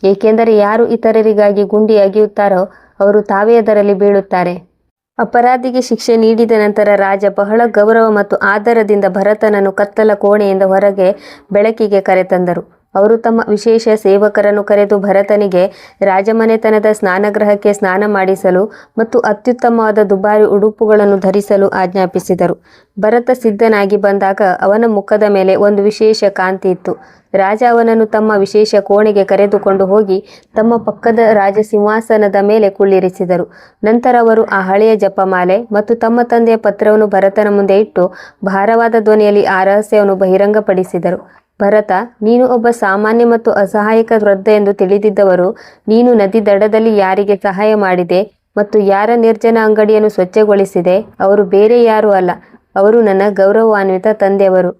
ಏಕೆಂದರೆ ಯಾರು ಇತರರಿಗಾಗಿ ಗುಂಡಿ ಅಗೆಯುತ್ತಾರೋ ಅವರು ತಾವೇ ಅದರಲ್ಲಿ ಬೀಳುತ್ತಾರೆ. ಅಪರಾಧಿಗೆ ಶಿಕ್ಷೆ ನೀಡಿದ ನಂತರ ರಾಜ ಬಹಳ ಗೌರವ ಮತ್ತು ಆದರದಿಂದ ಭರತನನ್ನು ಕತ್ತಲ ಕೋಣೆಯಿಂದ ಹೊರಗೆ ಬೆಳಕಿಗೆ ಕರೆತಂದರು. ಅವರು ತಮ್ಮ ವಿಶೇಷ ಸೇವಕರನ್ನು ಕರೆದು ಭರತನಿಗೆ ರಾಜಮನೆತನದ ಸ್ನಾನಗೃಹಕ್ಕೆ ಸ್ನಾನ ಮಾಡಿಸಲು ಮತ್ತು ಅತ್ಯುತ್ತಮವಾದ ದುಬಾರಿ ಉಡುಪುಗಳನ್ನು ಧರಿಸಲು ಆಜ್ಞಾಪಿಸಿದರು. ಭರತ ಸಿದ್ಧನಾಗಿ ಬಂದಾಗ ಅವನ ಮುಖದ ಮೇಲೆ ಒಂದು ವಿಶೇಷ ಕಾಂತಿ ಇತ್ತು. ರಾಜ ಅವನನ್ನು ತಮ್ಮ ವಿಶೇಷ ಕೋಣೆಗೆ ಕರೆದುಕೊಂಡು ಹೋಗಿ ತಮ್ಮ ಪಕ್ಕದ ರಾಜಸಿಂಹಾಸನದ ಮೇಲೆ ಕುಳ್ಳಿರಿಸಿದರು. ನಂತರ ಅವರು ಆ ಹಳೆಯ ಜಪಮಾಲೆ ಮತ್ತು ತಮ್ಮ ತಂದೆಯ ಪತ್ರವನ್ನು ಭರತನ ಮುಂದೆ ಇಟ್ಟು ಭಾರವಾದ ಧ್ವನಿಯಲ್ಲಿ ಆ ರಹಸ್ಯವನ್ನು ಬಹಿರಂಗಪಡಿಸಿದರು. ಭರತ, ನೀನು ಒಬ್ಬ ಸಾಮಾನ್ಯ ಮತ್ತು ಅಸಹಾಯಕ ವೃದ್ಧ ಎಂದು ತಿಳಿದಿದ್ದವರು ನೀನು ನದಿ ದಡದಲ್ಲಿ ಯಾರಿಗೆ ಸಹಾಯ ಮಾಡಿದೆ ಮತ್ತು ಯಾರ ನಿರ್ಜನ ಅಂಗಡಿಯನ್ನು ಸ್ವಚ್ಛಗೊಳಿಸಿದೆ ಅವರು ಬೇರೆ ಯಾರೂ ಅಲ್ಲ, ಅವರು ನನ್ನ ಗೌರವಾನ್ವಿತ ತಂದೆಯವರು.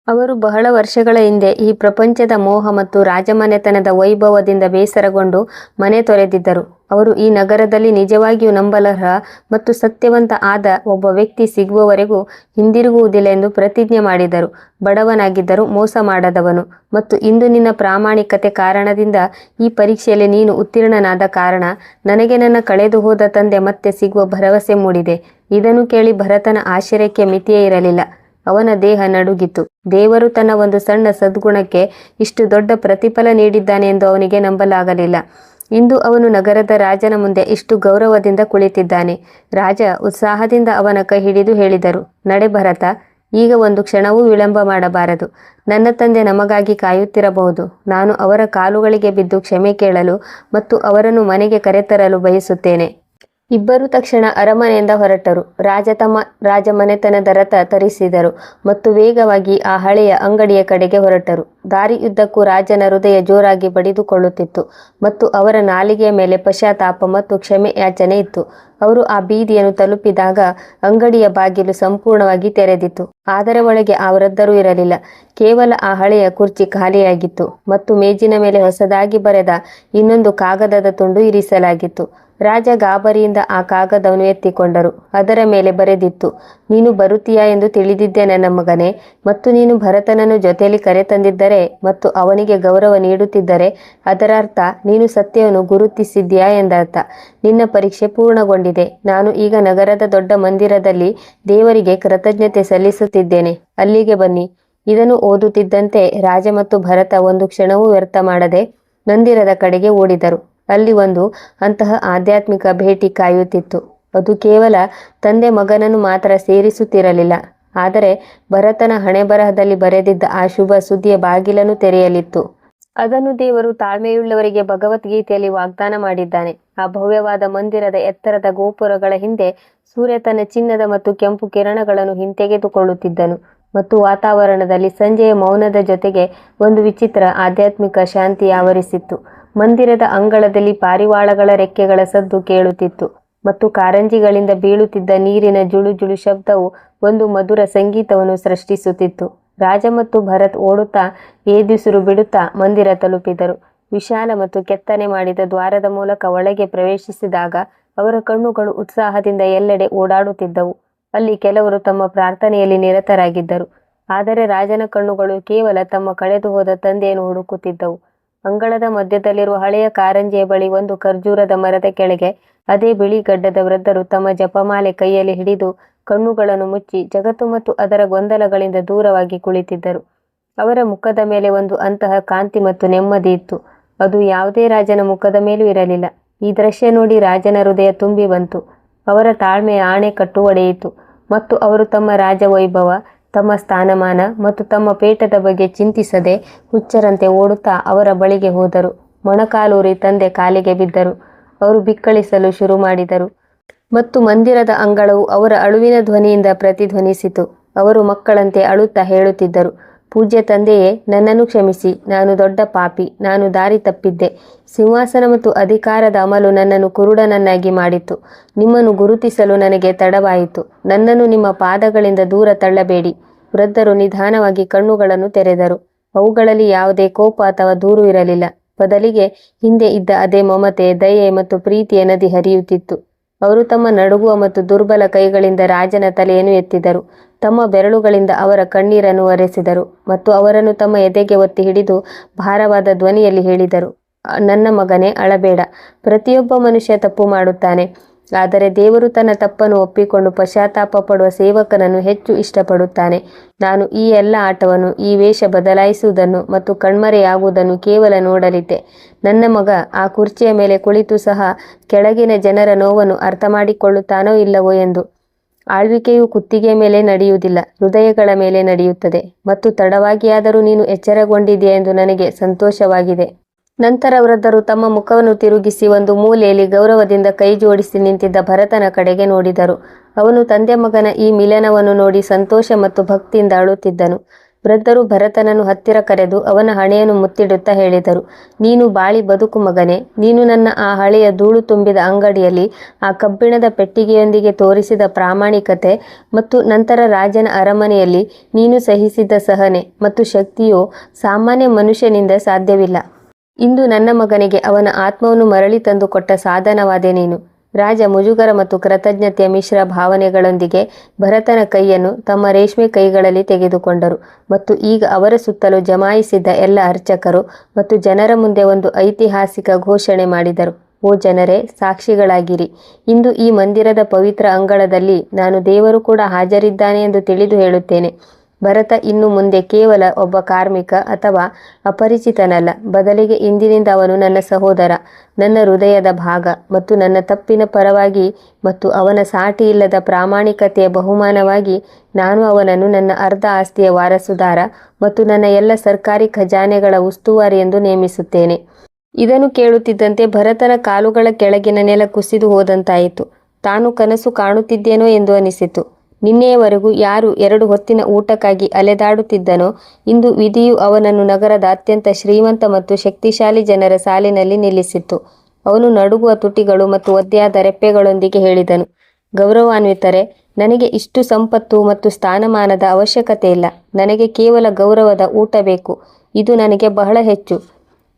ಅವರು ಬಹಳ ವರ್ಷಗಳ ಹಿಂದೆ ಈ ಪ್ರಪಂಚದ ಮೋಹ ಮತ್ತು ರಾಜಮನೆತನದ ವೈಭವದಿಂದ ಬೇಸರಗೊಂಡು ಮನೆ ತೊರೆದಿದ್ದರು. ಅವರು ಈ ನಗರದಲ್ಲಿ ನಿಜವಾಗಿಯೂ ನಂಬಲರ್ಹ ಮತ್ತು ಸತ್ಯವಂತ ಆದ ಒಬ್ಬ ವ್ಯಕ್ತಿ ಸಿಗುವವರೆಗೂ ಹಿಂದಿರುಗುವುದಿಲ್ಲ ಎಂದು ಪ್ರತಿಜ್ಞೆ ಮಾಡಿದರು. ಬಡವನಾಗಿದ್ದರೂ ಮೋಸ ಮಾಡದವನು ಮತ್ತು ಇಂದು ನಿನ್ನ ಪ್ರಾಮಾಣಿಕತೆ ಕಾರಣದಿಂದ ಈ ಪರೀಕ್ಷೆಯಲ್ಲಿ ನೀನು ಉತ್ತೀರ್ಣನಾದ ಕಾರಣ ನನಗೆ ನನ್ನ ಕಳೆದು ಹೋದ ತಂದೆ ಮತ್ತೆ ಸಿಗುವ ಭರವಸೆ ಮೂಡಿದೆ. ಇದನ್ನು ಕೇಳಿ ಭರತನ ಆಶ್ಚರ್ಯಕ್ಕೆ ಮಿತಿಯೇ ಇರಲಿಲ್ಲ. ಅವನ ದೇಹ ನಡುಗಿತು. ದೇವರು ತನ್ನ ಒಂದು ಸಣ್ಣ ಸದ್ಗುಣಕ್ಕೆ ಇಷ್ಟು ದೊಡ್ಡ ಪ್ರತಿಫಲ ನೀಡಿದ್ದಾನೆ ಎಂದು ಅವನಿಗೆ ನಂಬಲಾಗಲಿಲ್ಲ. ಇಂದು ಅವನು ನಗರದ ರಾಜನ ಮುಂದೆ ಇಷ್ಟು ಗೌರವದಿಂದ ಕುಳಿತಿದ್ದಾನೆ. ರಾಜ ಉತ್ಸಾಹದಿಂದ ಅವನ ಕೈ ಹಿಡಿದು ಹೇಳಿದರು, ನಡೆ ಭರತ, ಈಗ ಒಂದು ಕ್ಷಣವೂ ವಿಳಂಬ ಮಾಡಬಾರದು. ನನ್ನ ತಂದೆ ನಮಗಾಗಿ ಕಾಯುತ್ತಿರಬಹುದು. ನಾನು ಅವರ ಕಾಲುಗಳಿಗೆ ಬಿದ್ದು ಕ್ಷಮೆ ಕೇಳಲು ಮತ್ತು ಅವರನ್ನು ಮನೆಗೆ ಕರೆತರಲು ಬಯಸುತ್ತೇನೆ. ಇಬ್ಬರು ತಕ್ಷಣ ಅರಮನೆಯಿಂದ ಹೊರಟರು. ರಾಜ ತಮ್ಮ ರಾಜಮನೆತನದ ರಥ ತರಿಸಿದರು ಮತ್ತು ವೇಗವಾಗಿ ಆ ಹಳೆಯ ಅಂಗಡಿಯ ಕಡೆಗೆ ಹೊರಟರು. ದಾರಿಯುದ್ದಕ್ಕೂ ರಾಜನ ಹೃದಯ ಜೋರಾಗಿ ಬಡಿದುಕೊಳ್ಳುತ್ತಿತ್ತು ಮತ್ತು ಅವರ ನಾಲಿಗೆಯ ಮೇಲೆ ಪಶ್ಚಾತ್ತಾಪ ಮತ್ತು ಕ್ಷಮೆ ಯಾಚನೆ ಇತ್ತು. ಅವರು ಆ ಬೀದಿಯನ್ನು ತಲುಪಿದಾಗ ಅಂಗಡಿಯ ಬಾಗಿಲು ಸಂಪೂರ್ಣವಾಗಿ ತೆರೆದಿತ್ತು. ಆದರೆ ಒಳಗೆ ಆ ವೃದ್ಧರು ಇರಲಿಲ್ಲ. ಕೇವಲ ಆ ಹಳೆಯ ಕುರ್ಚಿ ಖಾಲಿಯಾಗಿತ್ತು ಮತ್ತು ಮೇಜಿನ ಮೇಲೆ ಹೊಸದಾಗಿ ಬರೆದ ಇನ್ನೊಂದು ಕಾಗದದ ತುಂಡು ಇರಿಸಲಾಗಿತ್ತು. ರಾಜ ಗಾಬರಿಯಿಂದ ಆ ಕಾಗದವನ್ನು ಎತ್ತಿಕೊಂಡರು. ಅದರ ಮೇಲೆ ಬರೆದಿತ್ತು, ನೀನು ಬರುತ್ತೀಯಾ ಎಂದು ತಿಳಿದಿದ್ದೆ ನನ್ನ ಮಗನೇ, ಮತ್ತು ನೀನು ಭರತನನ್ನು ಜೊತೆಯಲ್ಲಿ ಕರೆತಂದಿದ್ದರೆ ಮತ್ತು ಅವನಿಗೆ ಗೌರವ ನೀಡುತ್ತಿದ್ದರೆ ಅದರ ಅರ್ಥ ನೀನು ಸತ್ಯವನ್ನು ಗುರುತಿಸಿದ್ಯಾ ಎಂದರ್ಥ. ನಿನ್ನ ಪರೀಕ್ಷೆ ಪೂರ್ಣಗೊಂಡಿದೆ. ನಾನು ಈಗ ನಗರದ ದೊಡ್ಡ ಮಂದಿರದಲ್ಲಿ ದೇವರಿಗೆ ಕೃತಜ್ಞತೆ ಸಲ್ಲಿಸುತ್ತಿದ್ದೇನೆ. ಅಲ್ಲಿಗೆ ಬನ್ನಿ. ಇದನ್ನು ಓದುತ್ತಿದ್ದಂತೆ ರಾಜ ಮತ್ತು ಭರತ ಒಂದು ಕ್ಷಣವೂ ವ್ಯರ್ಥ ಮಾಡದೆ ಮಂದಿರದ ಕಡೆಗೆ ಓಡಿದರು. ಅಲ್ಲಿ ಒಂದು ಅಂತಹ ಆಧ್ಯಾತ್ಮಿಕ ಭೇಟಿ ಕಾಯುತ್ತಿತ್ತು. ಅದು ಕೇವಲ ತಂದೆ ಮಗನನ್ನು ಮಾತ್ರ ಸೇರಿಸುತ್ತಿರಲಿಲ್ಲ, ಆದರೆ ಭರತನ ಹಣೆಬರಹದಲ್ಲಿ ಬರೆದಿದ್ದ ಆ ಶುಭ ಸುದ್ದಿಯ ಬಾಗಿಲನ್ನು ತೆರೆಯಲಿತ್ತು. ಅದನ್ನು ದೇವರು ತಾಳ್ಮೆಯುಳ್ಳವರಿಗೆ ಭಗವದ್ಗೀತೆಯಲ್ಲಿ ವಾಗ್ದಾನ ಮಾಡಿದ್ದಾನೆ. ಆ ಭವ್ಯವಾದ ಮಂದಿರದ ಎತ್ತರದ ಗೋಪುರಗಳ ಹಿಂದೆ ಸೂರ್ಯ ತನ್ನ ಚಿನ್ನದ ಮತ್ತು ಕೆಂಪು ಕಿರಣಗಳನ್ನು ಹಿಂತೆಗೆದುಕೊಳ್ಳುತ್ತಿದ್ದನು ಮತ್ತು ವಾತಾವರಣದಲ್ಲಿ ಸಂಜೆಯ ಮೌನದ ಜೊತೆಗೆ ಒಂದು ವಿಚಿತ್ರ ಆಧ್ಯಾತ್ಮಿಕ ಶಾಂತಿ ಆವರಿಸಿತ್ತು. ಮಂದಿರದ ಅಂಗಳದಲ್ಲಿ ಪಾರಿವಾಳಗಳ ರೆಕ್ಕೆಗಳ ಸದ್ದು ಕೇಳುತ್ತಿತ್ತು ಮತ್ತು ಕಾರಂಜಿಗಳಿಂದ ಬೀಳುತ್ತಿದ್ದ ನೀರಿನ ಜುಳು ಜುಳು ಶಬ್ದವು ಒಂದು ಮಧುರ ಸಂಗೀತವನ್ನು ಸೃಷ್ಟಿಸುತ್ತಿತ್ತು. ರಾಜ ಮತ್ತು ಭರತ್ ಓಡುತ್ತಾ ಏದುಸಿರು ಬಿಡುತ್ತಾ ಮಂದಿರ ತಲುಪಿದರು. ವಿಶಾಲ ಮತ್ತು ಕೆತ್ತನೆ ಮಾಡಿದ ದ್ವಾರದ ಮೂಲಕ ಒಳಗೆ ಪ್ರವೇಶಿಸಿದಾಗ ಅವರ ಕಣ್ಣುಗಳು ಉತ್ಸಾಹದಿಂದ ಎಲ್ಲೆಡೆ ಓಡಾಡುತ್ತಿದ್ದವು. ಅಲ್ಲಿ ಕೆಲವರು ತಮ್ಮ ಪ್ರಾರ್ಥನೆಯಲ್ಲಿ ನಿರತರಾಗಿದ್ದರು, ಆದರೆ ರಾಜನ ಕಣ್ಣುಗಳು ಕೇವಲ ತಮ್ಮ ಕಳೆದು ಹೋದ ತಂದೆಯನ್ನು ಹುಡುಕುತ್ತಿದ್ದವು. ಅಂಗಳದ ಮಧ್ಯದಲ್ಲಿರುವ ಹಳೆಯ ಕಾರಂಜಿಯ ಬಳಿ ಒಂದು ಖರ್ಜೂರದ ಮರದ ಕೆಳಗೆ ಅದೇ ಬಿಳಿ ಗಡ್ಡದ ವೃದ್ಧರು ತಮ್ಮ ಜಪಮಾಲೆ ಕೈಯಲ್ಲಿ ಹಿಡಿದು ಕಣ್ಣುಗಳನ್ನು ಮುಚ್ಚಿ ಜಗತ್ತು ಮತ್ತು ಅದರ ಗೊಂದಲಗಳಿಂದ ದೂರವಾಗಿ ಕುಳಿತಿದ್ದರು. ಅವರ ಮುಖದ ಮೇಲೆ ಒಂದು ಅಂತಹ ಕಾಂತಿ ಮತ್ತು ನೆಮ್ಮದಿ ಇತ್ತು. ಅದು ಯಾವುದೇ ರಾಜನ ಮುಖದ ಮೇಲೂ ಇರಲಿಲ್ಲ. ಈ ದೃಶ್ಯ ನೋಡಿ ರಾಜನ ಹೃದಯ ತುಂಬಿ ಬಂತು. ಅವರ ತಾಳ್ಮೆಯ ಆಣೆಕಟ್ಟು ಒಡೆಯಿತು ಮತ್ತು ಅವರು ತಮ್ಮ ರಾಜವೈಭವ, ತಮ್ಮ ಸ್ಥಾನಮಾನ ಮತ್ತು ತಮ್ಮ ಪೇಟದ ಬಗ್ಗೆ ಚಿಂತಿಸದೆ ಹುಚ್ಚರಂತೆ ಓಡುತ್ತಾ ಅವರ ಬಳಿಗೆ ಹೋದರು. ಮೊಣಕಾಲೂರಿ ತಂದೆ ಕಾಲಿಗೆ ಬಿದ್ದರು. ಅವರು ಬಿಕ್ಕಳಿಸಲು ಶುರು ಮಾಡಿದರು. ಮತ್ತು ಮಂದಿರದ ಅಂಗಳವು ಅವರ ಅಳುವಿನ ಧ್ವನಿಯಿಂದ ಪ್ರತಿಧ್ವನಿಸಿತು. ಅವರು ಮಕ್ಕಳಂತೆ ಅಳುತ್ತಾ ಹೇಳುತ್ತಿದ್ದರು, ಪೂಜ್ಯ ತಂದೆಯೇ, ನನ್ನನ್ನು ಕ್ಷಮಿಸಿ, ನಾನು ದೊಡ್ಡ ಪಾಪಿ, ನಾನು ದಾರಿ ತಪ್ಪಿದ್ದೆ. ಸಿಂಹಾಸನ ಮತ್ತು ಅಧಿಕಾರದ ಅಮಲು ನನ್ನನ್ನು ಕುರುಡನನ್ನಾಗಿ ಮಾಡಿತು. ನಿಮ್ಮನ್ನು ಗುರುತಿಸಲು ನನಗೆ ತಡವಾಯಿತು. ನನ್ನನ್ನು ನಿಮ್ಮ ಪಾದಗಳಿಂದ ದೂರ ತಳ್ಳಬೇಡಿ. ವೃದ್ಧರು ನಿಧಾನವಾಗಿ ಕಣ್ಣುಗಳನ್ನು ತೆರೆದರು. ಅವುಗಳಲ್ಲಿ ಯಾವುದೇ ಕೋಪ ಅಥವಾ ದೂರು ಇರಲಿಲ್ಲ. ಬದಲಿಗೆ ಹಿಂದೆ ಇದ್ದ ಅದೇ ಮಮತೆ, ದಯೆ ಮತ್ತು ಪ್ರೀತಿಯ ನದಿ ಹರಿಯುತ್ತಿತ್ತು. ಅವರು ತಮ್ಮ ನಡುಗುವ ಮತ್ತು ದುರ್ಬಲ ಕೈಗಳಿಂದ ರಾಜನ ತಲೆಯನ್ನು ಎತ್ತಿದರು. ತಮ್ಮ ಬೆರಳುಗಳಿಂದ ಅವರ ಕಣ್ಣೀರನ್ನು ಒರೆಸಿದರು ಮತ್ತು ಅವರನ್ನು ತಮ್ಮ ಎದೆಗೆ ಒತ್ತಿ ಹಿಡಿದು ಭಾರವಾದ ಧ್ವನಿಯಲ್ಲಿ ಹೇಳಿದರು, ನನ್ನ ಮಗನೇ, ಅಳಬೇಡ. ಪ್ರತಿಯೊಬ್ಬ ಮನುಷ್ಯ ತಪ್ಪು ಮಾಡುತ್ತಾನೆ, ಆದರೆ ದೇವರು ತನ್ನ ತಪ್ಪನ್ನು ಒಪ್ಪಿಕೊಂಡು ಪಶ್ಚಾತ್ತಾಪ ಪಡುವ ಸೇವಕನನ್ನು ಹೆಚ್ಚು ಇಷ್ಟಪಡುತ್ತಾನೆ. ನಾನು ಈ ಎಲ್ಲ ಆಟವನ್ನು, ಈ ವೇಷ ಬದಲಾಯಿಸುವುದನ್ನು ಮತ್ತು ಕಣ್ಮರೆಯಾಗುವುದನ್ನು ಕೇವಲ ನೋಡಲಿದ್ದೆ. ನನ್ನ ಮಗ ಆ ಕುರ್ಚಿಯ ಮೇಲೆ ಕುಳಿತು ಸಹ ಕೆಳಗಿನ ಜನರ ನೋವನ್ನು ಅರ್ಥ ಮಾಡಿಕೊಳ್ಳುತ್ತಾನೋ ಇಲ್ಲವೋ ಎಂದು. ಆಳ್ವಿಕೆಯು ಕುತ್ತಿಗೆಯ ಮೇಲೆ ನಡೆಯುವುದಿಲ್ಲ, ಹೃದಯಗಳ ಮೇಲೆ ನಡೆಯುತ್ತದೆ. ಮತ್ತು ತಡವಾಗಿಯಾದರೂ ನೀನು ಎಚ್ಚರಗೊಂಡಿದೆಯಾ ಎಂದು ನನಗೆ ಸಂತೋಷವಾಗಿದೆ. ನಂತರ ವೃದ್ಧರು ತಮ್ಮ ಮುಖವನ್ನು ತಿರುಗಿಸಿ ಒಂದು ಮೂಲೆಯಲ್ಲಿ ಗೌರವದಿಂದ ಕೈ ಜೋಡಿಸಿ ನಿಂತಿದ್ದ ಭರತನ ಕಡೆಗೆ ನೋಡಿದರು. ಅವನು ತಂದೆ ಮಗನ ಈ ಮಿಲನವನ್ನು ನೋಡಿ ಸಂತೋಷ ಮತ್ತು ಭಕ್ತಿಯಿಂದ ಅಳುತ್ತಿದ್ದನು. ವೃದ್ಧರು ಭರತನನ್ನು ಹತ್ತಿರ ಕರೆದು ಅವನ ಹಣೆಯನ್ನು ಮುತ್ತಿಡುತ್ತಾ ಹೇಳಿದರು, ನೀನು ಬಾಳಿ ಬದುಕು ಮಗನೇ. ನೀನು ನನ್ನ ಆ ಹಳೆಯ ಧೂಳು ತುಂಬಿದ ಅಂಗಡಿಯಲ್ಲಿ ಆ ಕಬ್ಬಿಣದ ಪೆಟ್ಟಿಗೆಯೊಂದಿಗೆ ತೋರಿಸಿದ ಪ್ರಾಮಾಣಿಕತೆ ಮತ್ತು ನಂತರ ರಾಜನ ಅರಮನೆಯಲ್ಲಿ ನೀನು ಸಹಿಸಿದ್ದ ಸಹನೆ ಮತ್ತು ಶಕ್ತಿಯು ಸಾಮಾನ್ಯ ಮನುಷ್ಯನಿಂದ ಸಾಧ್ಯವಿಲ್ಲ. ಇಂದು ನನ್ನ ಮಗನಿಗೆ ಅವನ ಆತ್ಮವನ್ನು ಮರಳಿ ತಂದು ಕೊಟ್ಟ ಸಾಧನವಾದೆ ನೀನು. ರಾಜ ಮುಜುಗರ ಮತ್ತು ಕೃತಜ್ಞತೆಯ ಮಿಶ್ರ ಭಾವನೆಗಳೊಂದಿಗೆ ಭರತನ ಕೈಯನ್ನು ತಮ್ಮ ರೇಷ್ಮೆ ಕೈಗಳಲ್ಲಿ ತೆಗೆದುಕೊಂಡರು ಮತ್ತು ಈಗ ಅವರ ಸುತ್ತಲೂ ಜಮಾಯಿಸಿದ್ದ ಎಲ್ಲ ಅರ್ಚಕರು ಮತ್ತು ಜನರ ಮುಂದೆ ಒಂದು ಐತಿಹಾಸಿಕ ಘೋಷಣೆ ಮಾಡಿದರು. ಓ ಜನರೇ, ಸಾಕ್ಷಿಗಳಾಗಿರಿ. ಇಂದು ಈ ಮಂದಿರದ ಪವಿತ್ರ ಅಂಗಳದಲ್ಲಿ ನಾನು ದೇವರು ಕೂಡ ಹಾಜರಿದ್ದಾನೆ ಎಂದು ತಿಳಿದು ಹೇಳುತ್ತೇನೆ. ಭರತ ಇನ್ನು ಮುಂದೆ ಕೇವಲ ಒಬ್ಬ ಕಾರ್ಮಿಕ ಅಥವಾ ಅಪರಿಚಿತನಲ್ಲ, ಬದಲಿಗೆ ಇಂದಿನಿಂದ ಅವನು ನನ್ನ ಸಹೋದರ, ನನ್ನ ಹೃದಯದ ಭಾಗ ಮತ್ತು ನನ್ನ ತಪ್ಪಿನ ಪರವಾಗಿ ಮತ್ತು ಅವನ ಸಾಟಿಯಿಲ್ಲದ ಪ್ರಾಮಾಣಿಕತೆಯ ಬಹುಮಾನವಾಗಿ ನಾನು ಅವನನ್ನು ನನ್ನ ಅರ್ಧ ಆಸ್ತಿಯ ವಾರಸುದಾರ ಮತ್ತು ನನ್ನ ಎಲ್ಲ ಸರ್ಕಾರಿ ಖಜಾನೆಗಳ ಉಸ್ತುವಾರಿ ಎಂದು ನೇಮಿಸುತ್ತೇನೆ. ಇದನ್ನು ಕೇಳುತ್ತಿದ್ದಂತೆ ಭರತನ ಕಾಲುಗಳ ಕೆಳಗಿನ ನೆಲ ಕುಸಿದು ಹೋದಂತಾಯಿತು. ತಾನು ಕನಸು ಕಾಣುತ್ತಿದ್ದೇನೋ ಎಂದು ಅನಿಸಿತು. ನಿನ್ನೆಯವರೆಗೂ ಯಾರು 2 ಹೊತ್ತಿನ ಊಟಕ್ಕಾಗಿ ಅಲೆದಾಡುತ್ತಿದ್ದನೋ, ಇಂದು ವಿಧಿಯು ಅವನನ್ನು ನಗರದ ಅತ್ಯಂತ ಶ್ರೀಮಂತ ಮತ್ತು ಶಕ್ತಿಶಾಲಿ ಜನರ ಸಾಲಿನಲ್ಲಿ ನಿಲ್ಲಿಸಿತ್ತು. ಅವನು ನಡುಗುವ ತುಟಿಗಳು ಮತ್ತು ಒದ್ದೆಯಾದ ರೆಪ್ಪೆಗಳೊಂದಿಗೆ ಹೇಳಿದನು, ಗೌರವಾನ್ವಿತರೆ, ನನಗೆ ಇಷ್ಟು ಸಂಪತ್ತು ಮತ್ತು ಸ್ಥಾನಮಾನದ ಅವಶ್ಯಕತೆ ಇಲ್ಲ. ನನಗೆ ಕೇವಲ ಗೌರವದ ಊಟ ಬೇಕು. ಇದು ನನಗೆ ಬಹಳ ಹೆಚ್ಚು.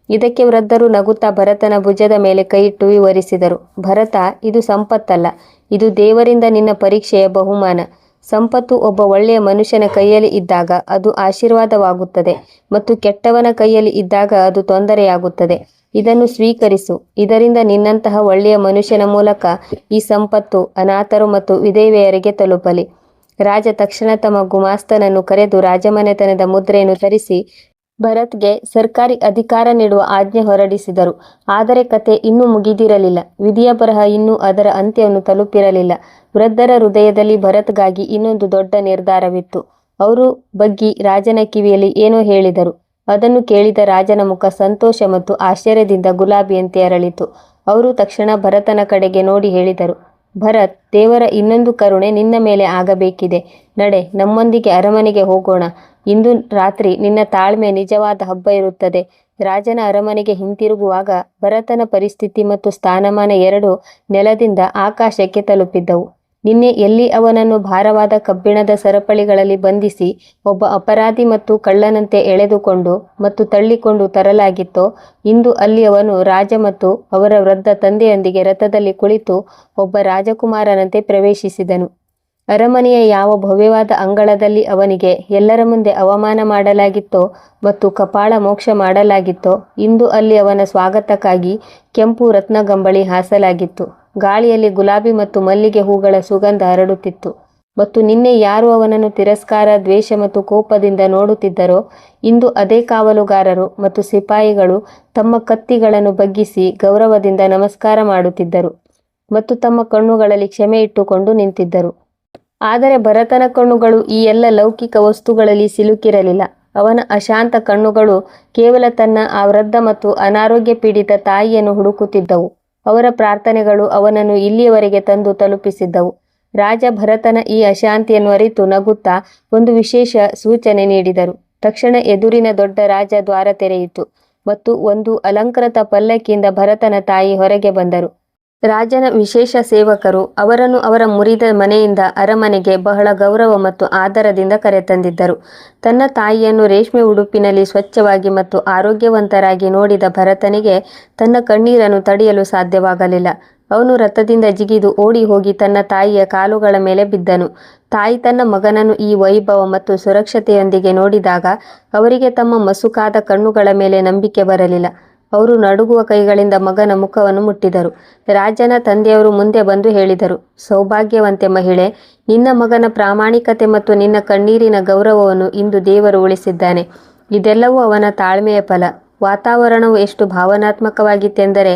ಇದಕ್ಕೆ ವೃದ್ಧರು ನಗುತ್ತಾ ಭರತನ ಭುಜದ ಮೇಲೆ ಕೈಯಿಟ್ಟು ವಿವರಿಸಿದರು, ಭರತ, ಇದು ಸಂಪತ್ತಲ್ಲ, ಇದು ದೇವರಿಂದ ನಿನ್ನ ಪರೀಕ್ಷೆಯ ಬಹುಮಾನ. ಸಂಪತ್ತು ಒಬ್ಬ ಒಳ್ಳೆಯ ಮನುಷ್ಯನ ಕೈಯಲ್ಲಿ ಇದ್ದಾಗ ಅದು ಆಶೀರ್ವಾದವಾಗುತ್ತದೆ ಮತ್ತು ಕೆಟ್ಟವನ ಕೈಯಲ್ಲಿ ಇದ್ದಾಗ ಅದು ತೊಂದರೆಯಾಗುತ್ತದೆ. ಇದನ್ನು ಸ್ವೀಕರಿಸು. ಇದರಿಂದ ನಿನ್ನಂತಹ ಒಳ್ಳೆಯ ಮನುಷ್ಯನ ಮೂಲಕ ಈ ಸಂಪತ್ತು ಅನಾಥರು ಮತ್ತು ವಿಧವೆಯರಿಗೆ ತಲುಪಲಿ. ರಾಜ ತಕ್ಷಣ ತಮ್ಮ ಗುಮಾಸ್ತನನ್ನು ಕರೆದು ರಾಜಮನೆತನದ ಮುದ್ರೆಯನ್ನು ತರಿಸಿ ಭರತ್ಗೆ ಸರ್ಕಾರಿ ಅಧಿಕಾರ ನೀಡುವ ಆಜ್ಞೆ ಹೊರಡಿಸಿದರು. ಆದರೆ ಕತೆ ಇನ್ನೂ ಮುಗಿದಿರಲಿಲ್ಲ. ವಿಧಿಯ ಬರಹ ಇನ್ನೂ ಅದರ ಅಂತ್ಯವನ್ನು ತಲುಪಿರಲಿಲ್ಲ. ವೃದ್ಧರ ಹೃದಯದಲ್ಲಿ ಭರತ್ಗಾಗಿ ಇನ್ನೊಂದು ದೊಡ್ಡ ನಿರ್ಧಾರವಿತ್ತು. ಅವರು ಬಗ್ಗಿ ರಾಜನ ಕಿವಿಯಲ್ಲಿ ಏನೋ ಹೇಳಿದರು. ಅದನ್ನು ಕೇಳಿದ ರಾಜನ ಮುಖ ಸಂತೋಷ ಮತ್ತು ಆಶ್ಚರ್ಯದಿಂದ ಗುಲಾಬಿಯಂತೆ ಅರಳಿತು. ಅವರು ತಕ್ಷಣ ಭರತನ ಕಡೆಗೆ ನೋಡಿ ಹೇಳಿದರು, ಭರತ್, ದೇವರ ಇನ್ನೊಂದು ಕರುಣೆ ನಿನ್ನ ಮೇಲೆ ಆಗಬೇಕಿದೆ. ನಡೆ, ನಮ್ಮೊಂದಿಗೆ ಅರಮನೆಗೆ ಹೋಗೋಣ. ಇಂದು ರಾತ್ರಿ ನಿನ್ನ ತಾಳ್ಮೆ ನಿಜವಾದ ಹಬ್ಬ ಇರುತ್ತದೆ. ರಾಜನ ಅರಮನೆಗೆ ಹಿಂತಿರುಗುವಾಗ ಭರತನ ಪರಿಸ್ಥಿತಿ ಮತ್ತು ಸ್ಥಾನಮಾನ ಎರಡೂ ನೆಲದಿಂದ ಆಕಾಶಕ್ಕೆ ತಲುಪಿದ್ದವು. ನಿನ್ನೆ ಎಲ್ಲಿ ಅವನನ್ನು ಭಾರವಾದ ಕಬ್ಬಿಣದ ಸರಪಳಿಗಳಲ್ಲಿ ಬಂಧಿಸಿ ಒಬ್ಬ ಅಪರಾಧಿ ಮತ್ತು ಕಳ್ಳನಂತೆ ಎಳೆದುಕೊಂಡು ಮತ್ತು ತಳ್ಳಿಕೊಂಡು ತರಲಾಗಿತ್ತೋ, ಇಂದು ಅಲ್ಲಿ ಅವನು ರಾಜ ಮತ್ತು ಅವರ ವೃದ್ಧ ತಂದೆಯೊಂದಿಗೆ ರಥದಲ್ಲಿ ಕುಳಿತು ಒಬ್ಬ ರಾಜಕುಮಾರನಂತೆ ಪ್ರವೇಶಿಸಿದನು. ಅರಮನೆಯ ಯಾವ ಭವ್ಯವಾದ ಅಂಗಳದಲ್ಲಿ ಅವನಿಗೆ ಎಲ್ಲರ ಮುಂದೆ ಅವಮಾನ ಮಾಡಲಾಗಿತ್ತೋ ಮತ್ತು ಕಪಾಳ ಮೋಕ್ಷ ಮಾಡಲಾಗಿತ್ತೋ, ಇಂದು ಅಲ್ಲಿ ಅವನ ಸ್ವಾಗತಕ್ಕಾಗಿ ಕೆಂಪು ರತ್ನಗಂಬಳಿ ಹಾಸಲಾಗಿತ್ತು. ಗಾಳಿಯಲ್ಲಿ ಗುಲಾಬಿ ಮತ್ತು ಮಲ್ಲಿಗೆ ಹೂಗಳ ಸುಗಂಧ ಹರಡುತ್ತಿತ್ತು. ಮತ್ತು ನಿನ್ನೆ ಯಾರು ಅವನನ್ನು ತಿರಸ್ಕಾರ, ದ್ವೇಷ ಮತ್ತು ಕೋಪದಿಂದ ನೋಡುತ್ತಿದ್ದರೋ, ಇಂದು ಅದೇ ಕಾವಲುಗಾರರು ಮತ್ತು ಸಿಪಾಯಿಗಳು ತಮ್ಮ ಕತ್ತಿಗಳನ್ನು ಬಗ್ಗಿಸಿ ಗೌರವದಿಂದ ನಮಸ್ಕಾರ ಮಾಡುತ್ತಿದ್ದರು ಮತ್ತು ತಮ್ಮ ಕಣ್ಣುಗಳಲ್ಲಿ ಕ್ಷಮೆ ಇಟ್ಟುಕೊಂಡು ನಿಂತಿದ್ದರು. ಆದರೆ ಭರತನ ಕಣ್ಣುಗಳು ಈ ಎಲ್ಲ ಲೌಕಿಕ ವಸ್ತುಗಳಲ್ಲಿ ಸಿಲುಕಿರಲಿಲ್ಲ. ಅವನ ಅಶಾಂತ ಕಣ್ಣುಗಳು ಕೇವಲ ತನ್ನ ಆ ವೃದ್ಧ ಮತ್ತು ಅನಾರೋಗ್ಯ ಪೀಡಿತ ತಾಯಿಯನ್ನು ಹುಡುಕುತ್ತಿದ್ದವು. ಅವರ ಪ್ರಾರ್ಥನೆಗಳು ಅವನನ್ನು ಇಲ್ಲಿಯವರೆಗೆ ತಂದು ತಲುಪಿಸಿದ್ದವು. ರಾಜ ಭರತನ ಈ ಅಶಾಂತಿಯನ್ನು ಅರಿತು ನಗುತ್ತಾ ಒಂದು ವಿಶೇಷ ಸೂಚನೆ ನೀಡಿದರು. ತಕ್ಷಣ ಎದುರಿನ ದೊಡ್ಡ ರಾಜ ದ್ವಾರ ತೆರೆಯಿತು ಮತ್ತು ಒಂದು ಅಲಂಕೃತ ಪಲ್ಲಕ್ಕಿಯಿಂದ ಭರತನ ತಾಯಿ ಹೊರಗೆ ಬಂದರು. ರಾಜನ ವಿಶೇಷ ಸೇವಕರು ಅವರನ್ನು ಅವರ ಮುರಿದ ಮನೆಯಿಂದ ಅರಮನೆಗೆ ಬಹಳ ಗೌರವ ಮತ್ತು ಆದರದಿಂದ ಕರೆತಂದಿದ್ದರು. ತನ್ನ ತಾಯಿಯನ್ನು ರೇಷ್ಮೆ ಉಡುಪಿನಲ್ಲಿ ಸ್ವಚ್ಛವಾಗಿ ಮತ್ತು ಆರೋಗ್ಯವಂತರಾಗಿ ನೋಡಿದ ಭರತನಿಗೆ ತನ್ನ ಕಣ್ಣೀರನ್ನು ತಡೆಯಲು ಸಾಧ್ಯವಾಗಲಿಲ್ಲ. ಅವನು ರಥದಿಂದ ಜಿಗಿದು ಓಡಿ ಹೋಗಿ ತನ್ನ ತಾಯಿಯ ಕಾಲುಗಳ ಮೇಲೆ ಬಿದ್ದನು. ತಾಯಿ ತನ್ನ ಮಗನನ್ನು ಈ ವೈಭವ ಮತ್ತು ಸುರಕ್ಷತೆಯೊಂದಿಗೆ ನೋಡಿದಾಗ ಅವರಿಗೆ ತಮ್ಮ ಮಸುಕಾದ ಕಣ್ಣುಗಳ ಮೇಲೆ ನಂಬಿಕೆ ಬರಲಿಲ್ಲ. ಅವರು ನಡುಗುವ ಕೈಗಳಿಂದ ಮಗನ ಮುಖವನ್ನು ಮುಟ್ಟಿದರು. ರಾಜನ ತಂದೆಯವರು ಮುಂದೆ ಬಂದು ಹೇಳಿದರು, ಸೌಭಾಗ್ಯವಂತೆ ಮಹಿಳೆ, ನಿನ್ನ ಮಗನ ಪ್ರಾಮಾಣಿಕತೆ ಮತ್ತು ನಿನ್ನ ಕಣ್ಣೀರಿನ ಗೌರವವನ್ನು ಇಂದು ದೇವರು ಉಳಿಸಿದ್ದಾನೆ. ಇದೆಲ್ಲವೂ ಅವನ ತಾಳ್ಮೆಯ ಫಲ. ವಾತಾವರಣವು ಎಷ್ಟು ಭಾವನಾತ್ಮಕವಾಗಿತ್ತೆಂದರೆ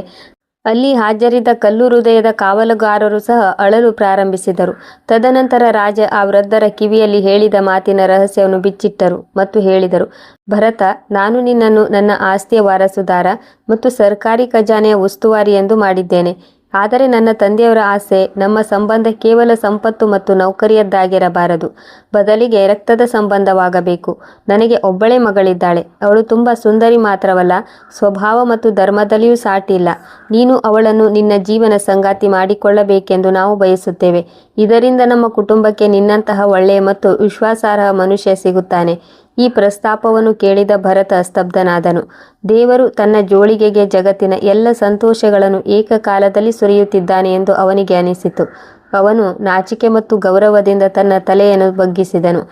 ಅಲ್ಲಿ ಹಾಜರಿದ್ದ ಕಲ್ಲು ಹೃದಯದ ಕಾವಲುಗಾರರು ಸಹ ಅಳಲು ಪ್ರಾರಂಭಿಸಿದರು. ತದನಂತರ ರಾಜ ಆ ವೃದ್ಧರ ಕಿವಿಯಲ್ಲಿ ಹೇಳಿದ ಮಾತಿನ ರಹಸ್ಯವನ್ನು ಬಿಚ್ಚಿಟ್ಟರು ಮತ್ತು ಹೇಳಿದರು, ಭರತ, ನಾನು ನಿನ್ನನ್ನು ನನ್ನ ಆಸ್ತಿಯ ವಾರಸುದಾರ ಮತ್ತು ಸರ್ಕಾರಿ ಖಜಾನೆಯ ಉಸ್ತುವಾರಿ ಎಂದು ಮಾಡಿದ್ದೇನೆ. ಆದರೆ ನನ್ನ ತಂದೆಯವರ ಆಸೆ ನಮ್ಮ ಸಂಬಂಧ ಕೇವಲ ಸಂಪತ್ತು ಮತ್ತು ನೌಕರಿಯದ್ದಾಗಿರಬಾರದು, ಬದಲಿಗೆ ರಕ್ತದ ಸಂಬಂಧವಾಗಬೇಕು. ನನಗೆ ಒಬ್ಬಳೇ ಮಗಳಿದ್ದಾಳೆ. ಅವಳು ತುಂಬ ಸುಂದರಿ ಮಾತ್ರವಲ್ಲ, ಸ್ವಭಾವ ಮತ್ತು ಧರ್ಮದಲ್ಲಿಯೂ ಸಾಟಿ ಇಲ್ಲ. ನೀನು ಅವಳನ್ನು ನಿನ್ನ ಜೀವನ ಸಂಗಾತಿ ಮಾಡಿಕೊಳ್ಳಬೇಕೆಂದು ನಾವು ಬಯಸುತ್ತೇವೆ. ಇದರಿಂದ ನಮ್ಮ ಕುಟುಂಬಕ್ಕೆ ನಿನ್ನಂತಹ ಒಳ್ಳೆಯ ಮತ್ತು ವಿಶ್ವಾಸಾರ್ಹ ಮನುಷ್ಯ ಸಿಗುತ್ತಾನೆ. ಈ ಪ್ರಸ್ತಾಪವನ್ನು ಕೇಳಿದ ಭರತ ಸ್ತಬ್ಧನಾದನು. ದೇವರು ತನ್ನ ಜೋಳಿಗೆಗೆ ಜಗತ್ತಿನ ಎಲ್ಲ ಸಂತೋಷಗಳನ್ನು ಏಕಕಾಲದಲ್ಲಿ ಸುರಿಯುತ್ತಿದ್ದಾನೆ ಎಂದು ಅವನಿಗೆ ಅನಿಸಿತು. ಅವನು ನಾಚಿಕೆ ಮತ್ತು ಗೌರವದಿಂದ ತನ್ನ ತಲೆಯನ್ನು ಬಗ್ಗಿಸಿದನು.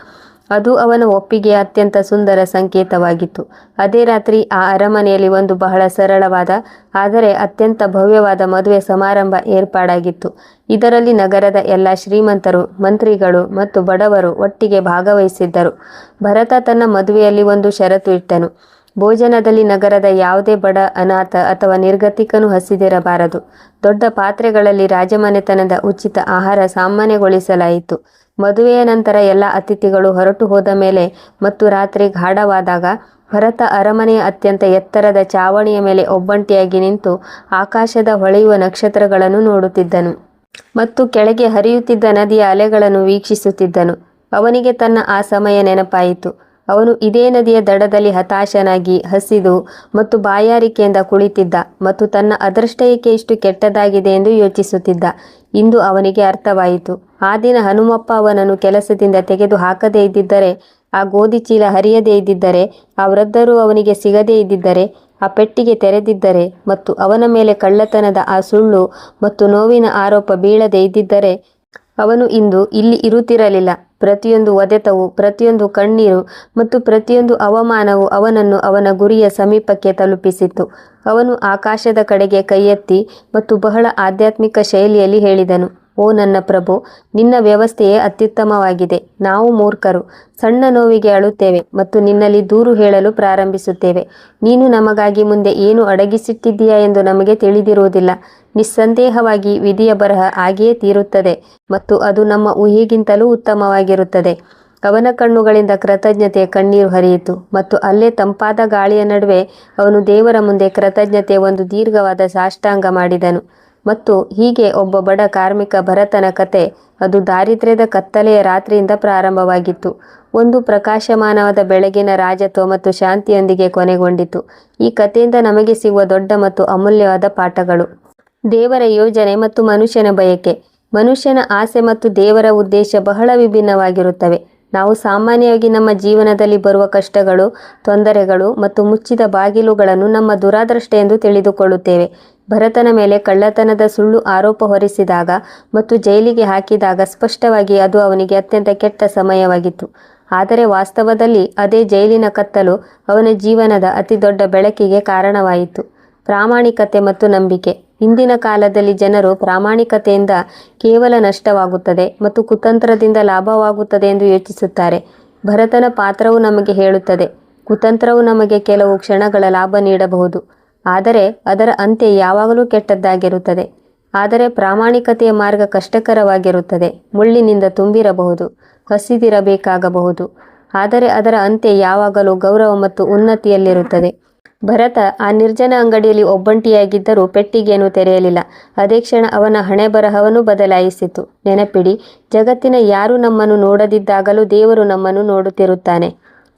ಅದು ಅವನ ಒಪ್ಪಿಗೆಯ ಅತ್ಯಂತ ಸುಂದರ ಸಂಕೇತವಾಗಿತ್ತು. ಅದೇ ರಾತ್ರಿ ಆ ಅರಮನೆಯಲ್ಲಿ ಒಂದು ಬಹಳ ಸರಳವಾದ ಆದರೆ ಅತ್ಯಂತ ಭವ್ಯವಾದ ಮದುವೆ ಸಮಾರಂಭ ಏರ್ಪಾಡಾಗಿತ್ತು. ಇದರಲ್ಲಿ ನಗರದ ಎಲ್ಲ ಶ್ರೀಮಂತರು, ಮಂತ್ರಿಗಳು ಮತ್ತು ಬಡವರು ಒಟ್ಟಿಗೆ ಭಾಗವಹಿಸಿದ್ದರು. ಭರತ ತನ್ನ ಮದುವೆಯಲ್ಲಿ ಒಂದು ಷರತ್ತು ಇಟ್ಟನು. ಭೋಜನದಲ್ಲಿ ನಗರದ ಯಾವುದೇ ಬಡ, ಅನಾಥ ಅಥವಾ ನಿರ್ಗತಿಕನು ಹಸಿದಿರಬಾರದು. ದೊಡ್ಡ ಪಾತ್ರೆಗಳಲ್ಲಿ ರಾಜಮನೆತನದ ಉಚಿತ ಆಹಾರ ಸಾಮಾನ್ಯಗೊಳಿಸಲಾಯಿತು. ಮದುವೆಯ ನಂತರ ಎಲ್ಲ ಅತಿಥಿಗಳು ಹೊರಟು ಹೋದ ಮೇಲೆ ಮತ್ತು ರಾತ್ರಿ ಗಾಢವಾದಾಗ ಭರತ ಅರಮನೆಯ ಅತ್ಯಂತ ಎತ್ತರದ ಚಾವಣಿಯ ಮೇಲೆ ಒಬ್ಬಂಟಿಯಾಗಿ ನಿಂತು ಆಕಾಶದ ಹೊಳೆಯುವ ನಕ್ಷತ್ರಗಳನ್ನು ನೋಡುತ್ತಿದ್ದನು ಮತ್ತು ಕೆಳಗೆ ಹರಿಯುತ್ತಿದ್ದ ನದಿಯ ಅಲೆಗಳನ್ನು ವೀಕ್ಷಿಸುತ್ತಿದ್ದನು. ಅವನಿಗೆ ತನ್ನ ಆ ಸಮಯ ನೆನಪಾಯಿತು. ಅವನು ಇದೇ ನದಿಯ ದಡದಲ್ಲಿ ಹತಾಶನಾಗಿ, ಹಸಿದು ಮತ್ತು ಬಾಯಾರಿಕೆಯಿಂದ ಕುಳಿತಿದ್ದ ಮತ್ತು ತನ್ನ ಅದೃಷ್ಟ ಏಕೆ ಇಷ್ಟು ಕೆಟ್ಟದಾಗಿದೆ ಎಂದು ಯೋಚಿಸುತ್ತಿದ್ದ. ಇಂದು ಅವನಿಗೆ ಅರ್ಥವಾಯಿತು. ಆ ದಿನ ಹನುಮಪ್ಪ ಅವನನ್ನು ಕೆಲಸದಿಂದ ತೆಗೆದು ಹಾಕದೇ ಇದ್ದಿದ್ದರೆ, ಆ ಗೋಧಿ ಚೀಲ ಹರಿಯದೇ ಇದ್ದಿದ್ದರೆ, ಆ ವೃದ್ಧರು ಅವನಿಗೆ ಸಿಗದೇ ಇದ್ದಿದ್ದರೆ, ಆ ಪೆಟ್ಟಿಗೆ ತೆರೆದಿದ್ದರೆ ಮತ್ತು ಅವನ ಮೇಲೆ ಕಳ್ಳತನದ ಆ ಸುಳ್ಳು ಮತ್ತು ನೋವಿನ ಆರೋಪ ಬೀಳದೇ ಇದ್ದಿದ್ದರೆ ಅವನು ಇಂದು ಇಲ್ಲಿ ಇರುತ್ತಿರಲಿಲ್ಲ. ಪ್ರತಿಯೊಂದು ಒದೆತವು, ಪ್ರತಿಯೊಂದು ಕಣ್ಣೀರು ಮತ್ತು ಪ್ರತಿಯೊಂದು ಅವಮಾನವು ಅವನನ್ನು ಅವನ ಗುರಿಯ ಸಮೀಪಕ್ಕೆ ತಲುಪಿಸಿತ್ತು. ಅವನು ಆಕಾಶದ ಕಡೆಗೆ ಕೈಯೆತ್ತಿ ಮತ್ತು ಬಹಳ ಆಧ್ಯಾತ್ಮಿಕ ಶೈಲಿಯಲ್ಲಿ ಹೇಳಿದನು, ಓ ನನ್ನ ಪ್ರಭು, ನಿನ್ನ ವ್ಯವಸ್ಥೆಯೇ ಅತ್ಯುತ್ತಮವಾಗಿದೆ. ನಾವು ಮೂರ್ಖರು, ಸಣ್ಣ ನೋವಿಗೆ ಅಳುತ್ತೇವೆ ಮತ್ತು ನಿನ್ನಲ್ಲಿ ದೂರು ಹೇಳಲು ಪ್ರಾರಂಭಿಸುತ್ತೇವೆ. ನೀನು ನಮಗಾಗಿ ಮುಂದೆ ಏನು ಅಡಗಿಸಿಟ್ಟಿದ್ದೀಯಾ ಎಂದು ನಮಗೆ ತಿಳಿದಿರುವುದಿಲ್ಲ. ನಿಸ್ಸಂದೇಹವಾಗಿ ವಿಧಿಯ ಬರಹ ಹಾಗೆಯೇ ತೀರುತ್ತದೆ ಮತ್ತು ಅದು ನಮ್ಮ ಊಹೆಗಿಂತಲೂ ಉತ್ತಮವಾಗಿರುತ್ತದೆ. ಅವನ ಕಣ್ಣುಗಳಿಂದ ಕೃತಜ್ಞತೆಯ ಕಣ್ಣೀರು ಹರಿಯಿತು ಮತ್ತು ಅಲ್ಲೇ ತಂಪಾದ ಗಾಳಿಯ ನಡುವೆ ಅವನು ದೇವರ ಮುಂದೆ ಕೃತಜ್ಞತೆಯ ಒಂದು ದೀರ್ಘವಾದ ಸಾಷ್ಟಾಂಗ ಮಾಡಿದನು. ಮತ್ತು ಹೀಗೆ ಒಬ್ಬ ಬಡ ಕಾರ್ಮಿಕ ಭರತನ ಕತೆ, ಅದು ದಾರಿದ್ರ್ಯದ ಕತ್ತಲೆಯ ರಾತ್ರಿಯಿಂದ ಪ್ರಾರಂಭವಾಗಿತ್ತು. ಒಂದು ಪ್ರಕಾಶಮಾನವಾದ ಬೆಳಗಿನ ರಾಜತ್ವ ಮತ್ತು ಶಾಂತಿಯೊಂದಿಗೆ ಕೊನೆಗೊಂಡಿತು. ಈ ಕಥೆಯಿಂದ ನಮಗೆ ಸಿಗುವ ದೊಡ್ಡ ಮತ್ತು ಅಮೂಲ್ಯವಾದ ಪಾಠಗಳು: ದೇವರ ಯೋಜನೆ ಮತ್ತು ಮನುಷ್ಯನ ಬಯಕೆ. ಮನುಷ್ಯನ ಆಸೆ ಮತ್ತು ದೇವರ ಉದ್ದೇಶ ಬಹಳ ವಿಭಿನ್ನವಾಗಿರುತ್ತವೆ. ನಾವು ಸಾಮಾನ್ಯವಾಗಿ ನಮ್ಮ ಜೀವನದಲ್ಲಿ ಬರುವ ಕಷ್ಟಗಳು, ತೊಂದರೆಗಳು ಮತ್ತು ಮುಚ್ಚಿದ ಬಾಗಿಲುಗಳನ್ನು ನಮ್ಮ ದುರಾದೃಷ್ಟ ಎಂದು ತಿಳಿದುಕೊಳ್ಳುತ್ತೇವೆ. ಭರತನ ಮೇಲೆ ಕಳ್ಳತನದ ಸುಳ್ಳು ಆರೋಪ ಹೊರಿಸಿದಾಗ ಮತ್ತು ಜೈಲಿಗೆ ಹಾಕಿದಾಗ ಸ್ಪಷ್ಟವಾಗಿ ಅದು ಅವನಿಗೆ ಅತ್ಯಂತ ಕೆಟ್ಟ ಸಮಯವಾಗಿತ್ತು. ಆದರೆ ವಾಸ್ತವದಲ್ಲಿ ಅದೇ ಜೈಲಿನ ಕತ್ತಲು ಅವನ ಜೀವನದ ಅತಿದೊಡ್ಡ ಬೆಳಕಿಗೆ ಕಾರಣವಾಯಿತು. ಪ್ರಾಮಾಣಿಕತೆ ಮತ್ತು ನಂಬಿಕೆ. ಇಂದಿನ ಕಾಲದಲ್ಲಿ ಜನರು ಪ್ರಾಮಾಣಿಕತೆಯಿಂದ ಕೇವಲ ನಷ್ಟವಾಗುತ್ತದೆ ಮತ್ತು ಕುತಂತ್ರದಿಂದ ಲಾಭವಾಗುತ್ತದೆ ಎಂದು ಯೋಚಿಸುತ್ತಾರೆ. ಭರತನ ಪಾತ್ರವು ನಮಗೆ ಹೇಳುತ್ತದೆ, ಕುತಂತ್ರವು ನಮಗೆ ಕೆಲವು ಕ್ಷಣಗಳ ಲಾಭ ನೀಡಬಹುದು, ಆದರೆ ಅದರ ಅಂತ್ಯ ಯಾವಾಗಲೂ ಕೆಟ್ಟದ್ದಾಗಿರುತ್ತದೆ. ಆದರೆ ಪ್ರಾಮಾಣಿಕತೆಯ ಮಾರ್ಗ ಕಷ್ಟಕರವಾಗಿರುತ್ತದೆ, ಮುಳ್ಳಿನಿಂದ ತುಂಬಿರಬಹುದು, ಹಸಿದಿರಬೇಕಾಗಬಹುದು, ಆದರೆ ಅದರ ಅಂತ್ಯ ಯಾವಾಗಲೂ ಗೌರವ ಮತ್ತು ಉನ್ನತಿಯಲ್ಲಿರುತ್ತದೆ. ಭರತ ಆ ನಿರ್ಜನ ಅಂಗಡಿಯಲ್ಲಿ ಒಬ್ಬಂಟಿಯಾಗಿದ್ದರೂ ಪೆಟ್ಟಿಗೆಯನ್ನು ತೆರೆಯಲಿಲ್ಲ. ಅದೇ ಕ್ಷಣ ಅವನ ಹಣೆಬರಹವನ್ನು ಬದಲಾಯಿಸಿತು. ನೆನಪಿಡಿ, ಜಗತ್ತಿನ ಯಾರೂ ನಮ್ಮನ್ನು ನೋಡದಿದ್ದಾಗಲೂ ದೇವರು ನಮ್ಮನ್ನು ನೋಡುತ್ತಿರುತ್ತಾನೆ.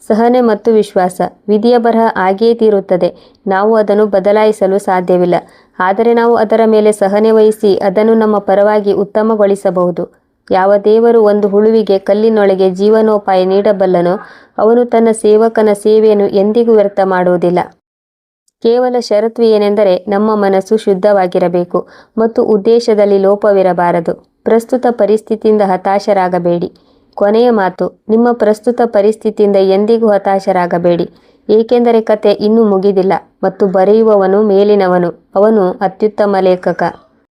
ಸಹನೆ ಮತ್ತು ವಿಶ್ವಾಸ. ವಿಧಿಯ ಬರಹ ಹಾಗೆಯೇ ತೀರುತ್ತದೆ. ನಾವು ಅದನ್ನು ಬದಲಾಯಿಸಲು ಸಾಧ್ಯವಿಲ್ಲ. ಆದರೆ ನಾವು ಅದರ ಮೇಲೆ ಸಹನೆ ವಹಿಸಿ ಅದನ್ನು ನಮ್ಮ ಪರವಾಗಿ ಉತ್ತಮಗೊಳಿಸಬಹುದು. ಯಾವ ದೇವರು ಒಂದು ಹುಳುವಿಗೆ ಕಲ್ಲಿನೊಳಗೆ ಜೀವನೋಪಾಯ ನೀಡಬಲ್ಲನೋ ಅವನು ತನ್ನ ಸೇವಕನ ಸೇವೆಯನ್ನು ಎಂದಿಗೂ ವ್ಯರ್ಥ ಮಾಡುವುದಿಲ್ಲ. ಕೇವಲ ಷರತ್ತು ಏನೆಂದರೆ ನಮ್ಮ ಮನಸ್ಸು ಶುದ್ಧವಾಗಿರಬೇಕು ಮತ್ತು ಉದ್ದೇಶದಲ್ಲಿ ಲೋಪವಿರಬಾರದು. ಪ್ರಸ್ತುತ ಪರಿಸ್ಥಿತಿಯಿಂದ ಹತಾಶರಾಗಬೇಡಿ. ಕೊನೆಯ ಮಾತು, ನಿಮ್ಮ ಪ್ರಸ್ತುತ ಪರಿಸ್ಥಿತಿಯಿಂದ ಎಂದಿಗೂ ಹತಾಶರಾಗಬೇಡಿ. ಏಕೆಂದರೆ ಕತೆ ಇನ್ನೂ ಮುಗಿದಿಲ್ಲ ಮತ್ತು ಬರೆಯುವವನು ಮೇಲಿನವನು, ಅವನು ಅತ್ಯುತ್ತಮ ಲೇಖಕ.